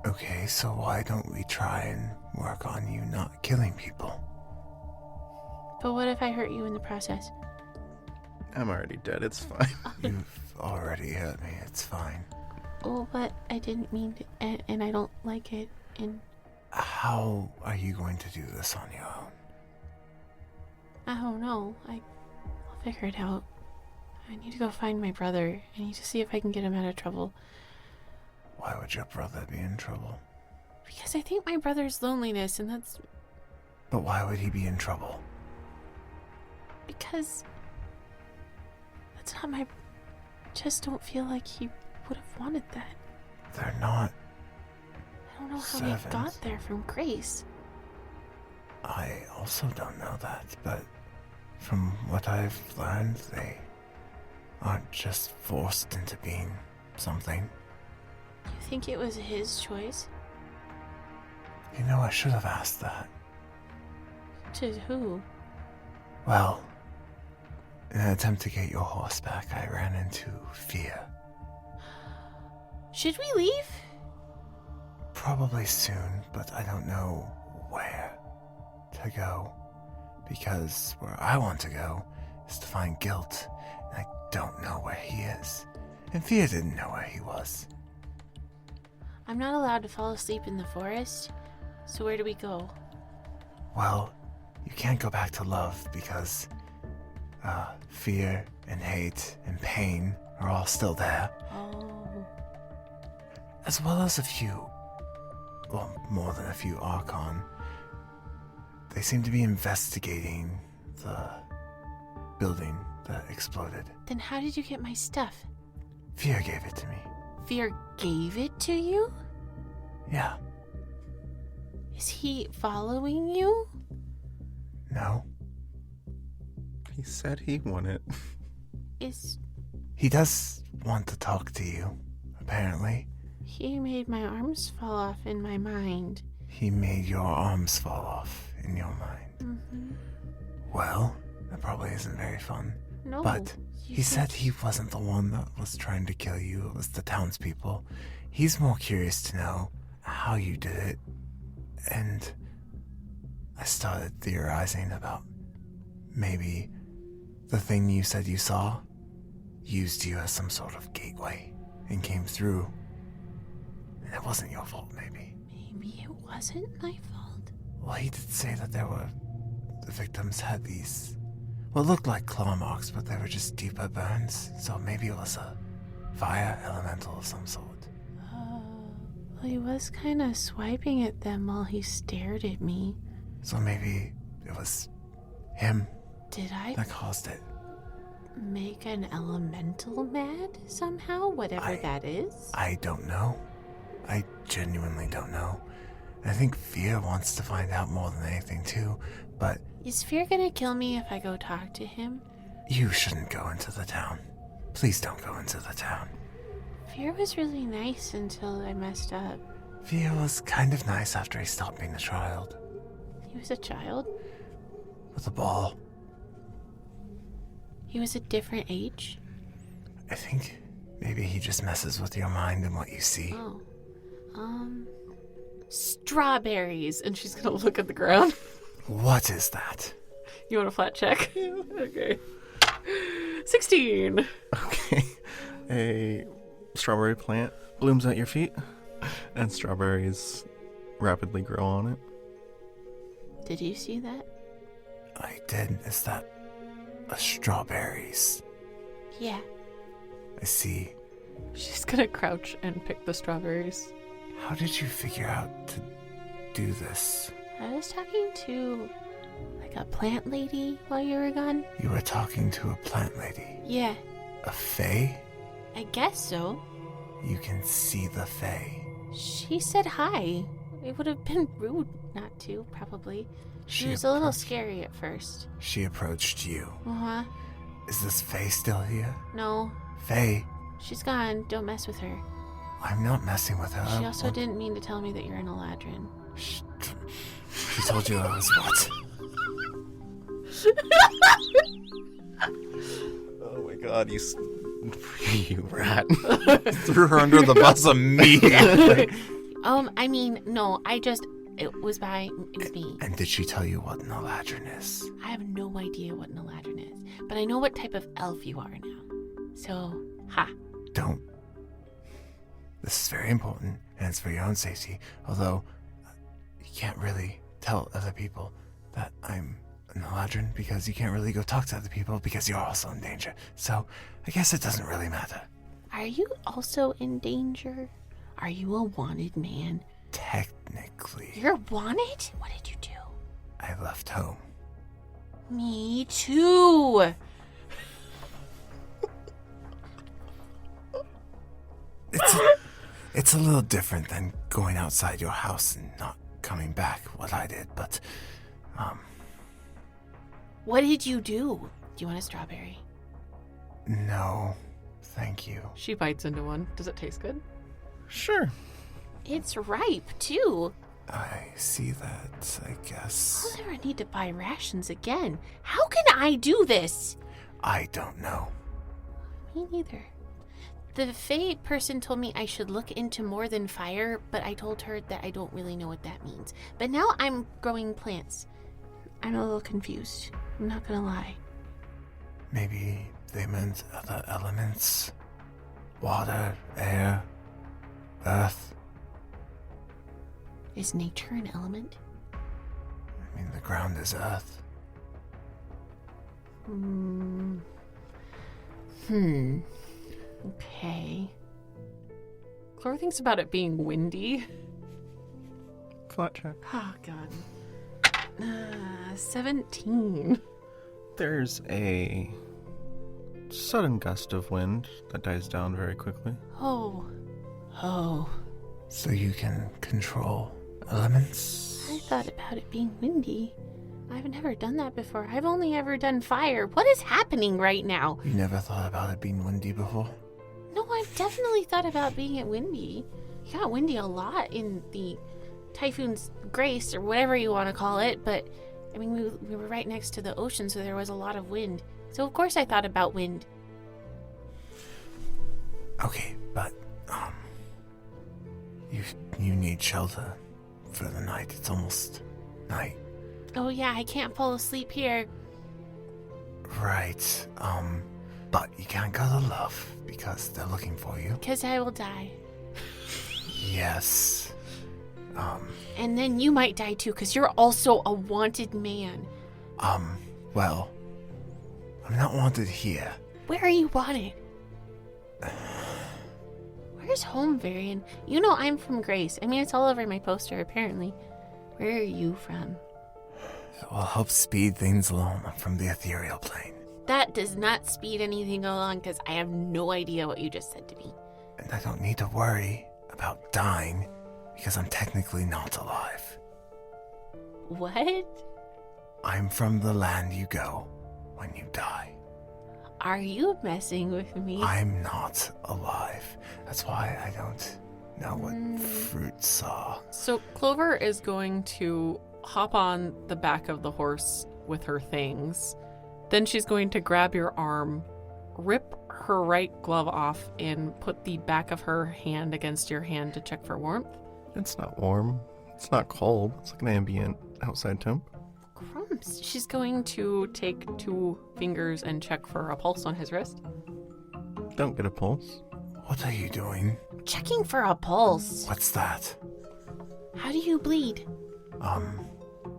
Okay, so why don't we try and work on you not killing people? But what if I hurt you in the process? I'm already dead. It's fine. You've already hurt me. It's fine. Oh, but I didn't mean to, and I don't like it, and How are you going to do this on your own? I don't know. I'll figure it out. I need to go find my brother. I need to see if I can get him out of trouble. Why would your brother be in trouble? Because I think my brother's loneliness, and that's But why would he be in trouble? because that's not my... Just don't feel like he would have wanted that. They're not. I don't know how he Servants. got there from Grace. I also don't know that, but from what I've learned, they aren't just forced into being something. You think it was his choice? You know, I should have asked that. To who? Well, in an attempt to get your horse back, I ran into fear. Should we leave? Probably soon, but I don't know where to go. Because where I want to go is to find Guilt, and I don't know where he is. And Fear didn't know where he was. I'm not allowed to fall asleep in the forest, so where do we go? Well, you can't go back to love because fear and hate and pain are all still there. Oh. As well as a few, well, more than a few Archon. They seem to be investigating the building that exploded. Then how did you get my stuff? Fear gave it to me. Fear gave it to you? Yeah. Is he following you? No. He said he won it. Is He does want to talk to you, apparently. he made my arms fall off in my mind? He made your arms fall off in your mind. Mm-hmm. Well, that probably isn't very fun. No. But you he said he wasn't the one that was trying to kill you. It was the townspeople. He's more curious to know how you did it. And I started theorizing about maybe the thing you said you saw used you as some sort of gateway and came through. And it wasn't your fault, maybe. Maybe it wasn't my fault. Well, he did say that the victims had these, what looked like claw marks, but they were just deeper burns. So maybe it was a fire elemental of some sort. Well, he was kind of swiping at them while he stared at me. So maybe it was him Did I that caused it. make an elemental mad somehow? Whatever that is? I don't know. I genuinely don't know. I think Fear wants to find out more than anything too, but Is Fear gonna kill me if I go talk to him? you shouldn't go into the town. Please don't go into the town. Fear was really nice until I messed up. Fear was kind of nice after he stopped being a child. He was a child. With a ball. He was a different age. I think maybe he just messes with your mind and what you see. Oh. Strawberries. And she's going to look at the ground. What is that? You want a flat check? Okay. 16. Okay. A strawberry plant blooms at your feet, and strawberries rapidly grow on it. Did you see that? I did. Is that a strawberries? Yeah. I see. She's going to crouch and pick the strawberries. How did you figure out to do this? I was talking to, like, a plant lady while you were gone. You were talking to a plant lady. Yeah, A fae? I guess so. You can see the fae. She said hi. It would have been rude not to, probably. She was a little scary at first. She approached you. Uh-huh. Is this Faye still here? No, Faye, she's gone. Don't mess with her. I'm not messing with her. She also didn't mean to tell me that you're an Eladrin. She told you I was what? Oh my god, you rat. Threw her under the bus immediately. I mean, no, it was me. And did she tell you what an Eladrin is? I have no idea what an Eladrin is, but I know what type of elf you are now. So, ha. Don't. This is very important, and it's for your own safety, although you can't really tell other people that I'm an Eladrin because you can't really go talk to other people because you're also in danger. So, I guess it doesn't really matter. Are you also in danger? Are you a wanted man? Technically. You're wanted? What did you do? I left home. Me too. It's a little different than going outside your house and not coming back, what I did, but, What did you do? Do you want a strawberry? no, thank you. She bites into one. Does it taste good? Sure. It's ripe, too. I see that, I guess. I'll never need to buy rations again. How can I do this? I don't know. Me neither. The Fae person told me I should look into more than fire, but I told her that I don't really know what that means. But now I'm growing plants. I'm a little confused. I'm not gonna lie. Maybe they meant other elements? Water, air, earth. Is nature an element? I mean, the ground is earth. Okay. Clover thinks about it being windy. Flat check. Oh, God. 17. There's a sudden gust of wind that dies down very quickly. Oh. So you can control elements? I thought about it being windy. I've never done that before. I've only ever done fire. What is happening right now? You never thought about it being windy before? No, I've definitely thought about being at windy. It got windy a lot in the Typhoon's Grace, or whatever you want to call it, but, I mean, we were right next to the ocean, so there was a lot of wind. So, of course, I thought about wind. Okay, but, you need shelter for the night. It's almost night. Oh, yeah, I can't fall asleep here. Right, but you can't go to Love because they're looking for you. Because I will die. Yes. And then you might die too, because you're also a wanted man. Well, I'm not wanted here. Where are you wanted? Where's home, Varian? You know I'm from Grace. I mean, it's all over my poster, apparently. Where are you from? It will help speed things along. I'm from the ethereal plane. That does not speed anything along, because I have no idea what you just said to me. And I don't need to worry about dying because I'm technically not alive. What? I'm from the land you go when you die. Are you messing with me? I'm not alive. That's why I don't know what fruits are. So Clover is going to hop on the back of the horse with her things. Then she's going to grab your arm, rip her right glove off, and put the back of her hand against your hand to check for warmth. It's not warm. It's not cold. It's like an ambient outside temp. Crumbs. She's going to take 2 fingers and check for a pulse on his wrist. Don't get a pulse. What are you doing? Checking for a pulse. What's that? How do you bleed?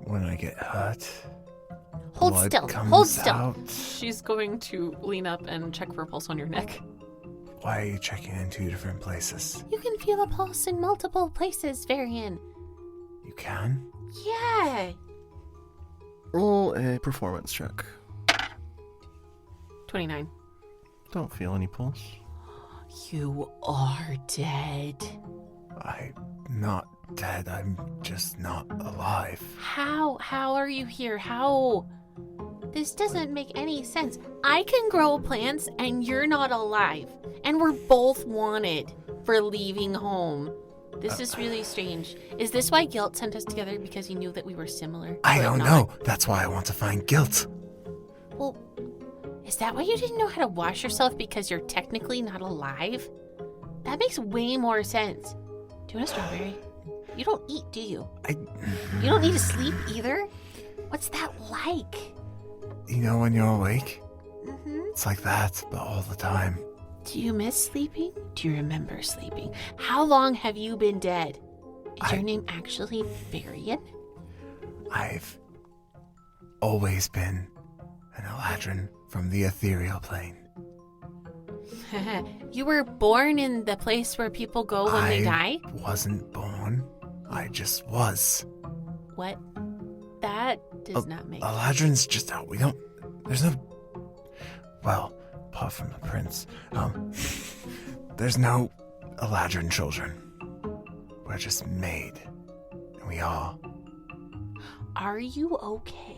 When I get hurt, Hold blood still. comes Hold still. out. She's going to lean up and check for a pulse on your neck. Why are you checking in 2 different places? You can feel a pulse in multiple places, Varian. You can? Yeah. Roll a performance check. 29. Don't feel any pulse. You are dead. I'm not dead. I'm just not alive. How are you here? How? This doesn't make any sense. I can grow plants and you're not alive. And we're both wanted for leaving home. This is really strange. Is this why Guilt sent us together, because he knew that we were similar? I but don't not? know. That's why I want to find Guilt. Well, is that why you didn't know how to wash yourself, because you're technically not alive? That makes way more sense. Do you want a strawberry? You don't eat, do you? You don't need to sleep either? What's that like? You know when you're awake? Mm-hmm. It's like that, but all the time. Do you miss sleeping? Do you remember sleeping? How long have you been dead? Is your name actually Varian? I've always been an Eladrin from the ethereal plane. You were born in the place where people go when they die? I wasn't born. I just was. What? That does not make sense. Eladrin's just out. There's no... Well, apart from the prince, there's no Eladrin children. We're just made. And we are. Are you okay?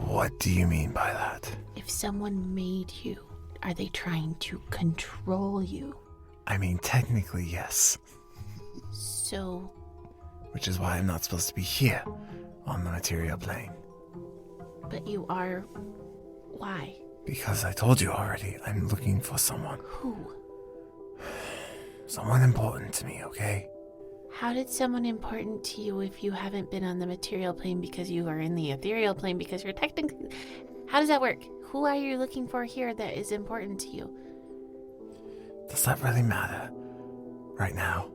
What do you mean by that? If someone made you, are they trying to control you? I mean, technically, yes. So... Which is why I'm not supposed to be here on the material plane. But you are... Why? Because I told you already, I'm looking for someone. Who? Someone important to me, okay? How did someone important to you if you haven't been on the material plane because you are in the ethereal plane because you're technically... How does that work? Who are you looking for here that is important to you? Does that really matter? Right now?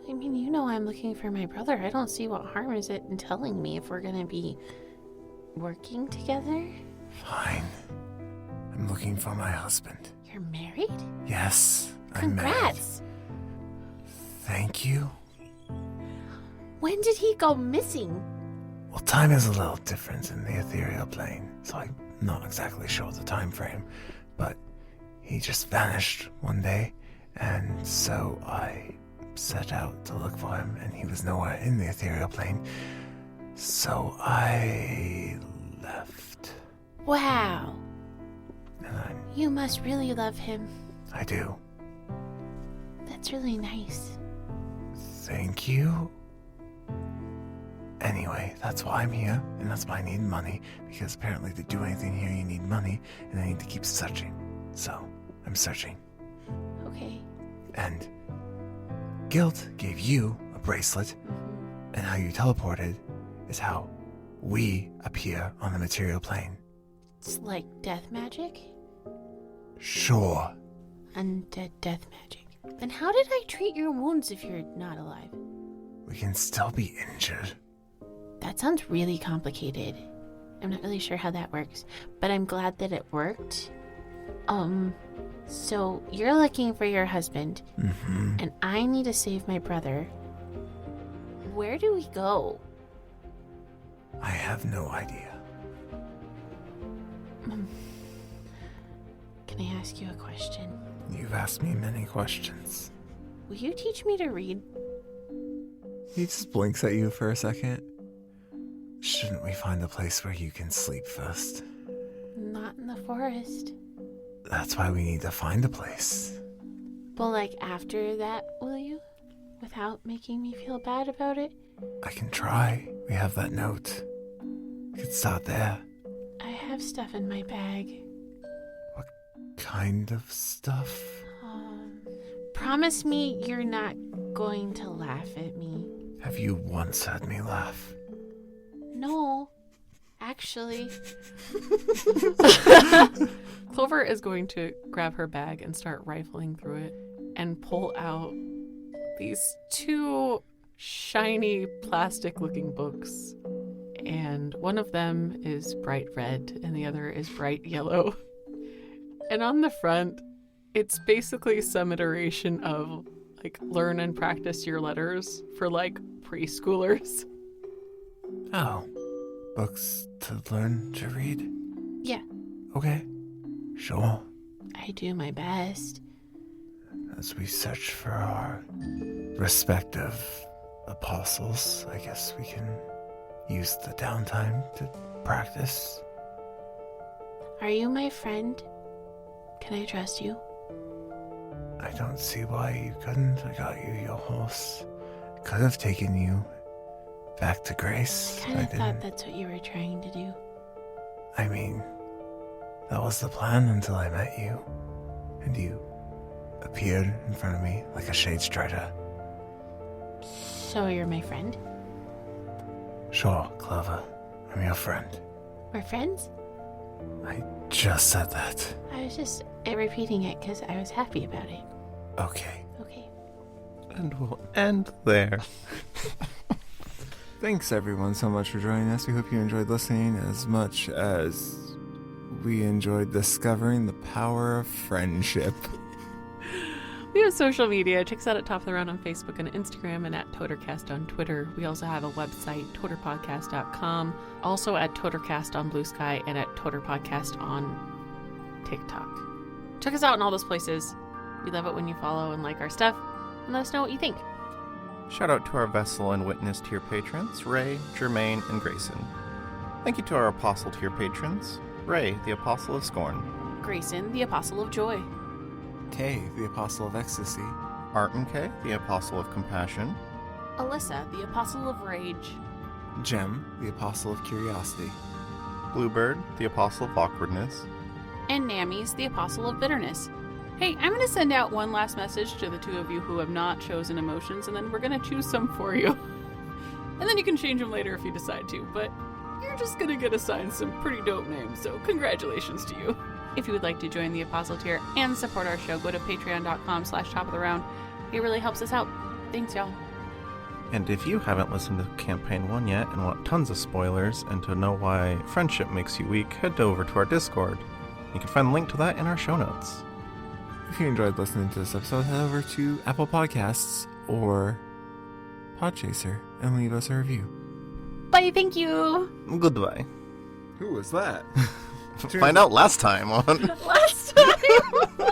I mean, you know I'm looking for my brother. I don't see what harm is it in telling me if we're gonna be working together. Fine. I'm looking for my husband. You're married? Yes, I'm married. Congrats! Thank you. When did he go missing? Well, time is a little different in the ethereal plane, so I'm not exactly sure the time frame, but he just vanished one day, and so I set out to look for him, and he was nowhere in the ethereal plane, so I left. Wow. And You must really love him. I do. That's really nice. Thank you. Anyway, that's why I'm here, and that's why I need money, because apparently to do anything here you need money, and I need to keep searching. So, I'm searching. Okay. And Guilt gave you a bracelet, and how you teleported is how we appear on the material plane. It's like death magic? Sure. Undead death magic. Then how did I treat your wounds if you're not alive? We can still be injured. That sounds really complicated. I'm not really sure how that works, but I'm glad that it worked. So you're looking for your husband, Mm-hmm. and I need to save my brother. Where do we go? I have no idea. Can I ask you a question? You've asked me many questions. Will you teach me to read? He just blinks at you for a second. Shouldn't we find a place where you can sleep first? Not in the forest. That's why we need to find a place. Well, like after that, will you? Without making me feel bad about it? I can try. We have that note. We could start there. I have stuff in my bag. What kind of stuff? Promise me you're not going to laugh at me. Have you once heard me laugh? No, actually. Clover is going to grab her bag and start rifling through it and pull out these two shiny plastic-looking books. And one of them is bright red and the other is bright yellow. And on the front, it's basically some iteration of like learn and practice your letters for like preschoolers. Oh. Books to learn to read? Yeah, Okay. Sure. I do my best. as we search for our respective apostles, I guess we can use the downtime to practice. Are you my friend? Can I trust you? I don't see why you couldn't. I got you your horse. Could have taken you back to Grace. I kind of thought that's what you were trying to do. I mean, that was the plan until I met you. And you appeared in front of me like a shade strider. So you're my friend? Sure, Clover. I'm your friend. We're friends? I just said that. I was just repeating it because I was happy about it. Okay. Okay. And we'll end there. Thanks everyone so much for joining us. We hope you enjoyed listening as much as we enjoyed discovering the power of friendship. We have social media. Check us out at Top of the Round on Facebook and Instagram, and at Totercast on Twitter. We also have a website, toterpodcast.com. Also at Totercast on Blue Sky and at Toterpodcast on TikTok. Check us out in all those places. We love it when you follow and like our stuff, and let us know what you think. Shout out to our vessel and witness tier patrons, Ray, Jermaine, and Grayson. Thank you to our apostle tier patrons, Ray, the Apostle of Scorn, Grayson, the Apostle of Joy. Kay, the Apostle of Ecstasy. Arton K, the Apostle of Compassion, Alyssa, the Apostle of Rage. Jem, the Apostle of Curiosity. Bluebird, the Apostle of Awkwardness, And Nammies, the Apostle of Bitterness. Hey, I'm going to send out one last message to the two of you who have not chosen emotions, and then we're going to choose some for you. And then you can change them later if you decide to, but you're just going to get assigned some pretty dope names, so congratulations to you. If you would like to join the Apostle tier and support our show, go to patreon.com/topoftheround. It really helps us out. Thanks, y'all. And if you haven't listened to Campaign 1 yet and want tons of spoilers and to know why friendship makes you weak, head over to our Discord. You can find a link to that in our show notes. If you enjoyed listening to this episode, head over to Apple Podcasts or Podchaser and leave us a review. Bye, thank you. Goodbye. Who was that? Find out last time on Last time.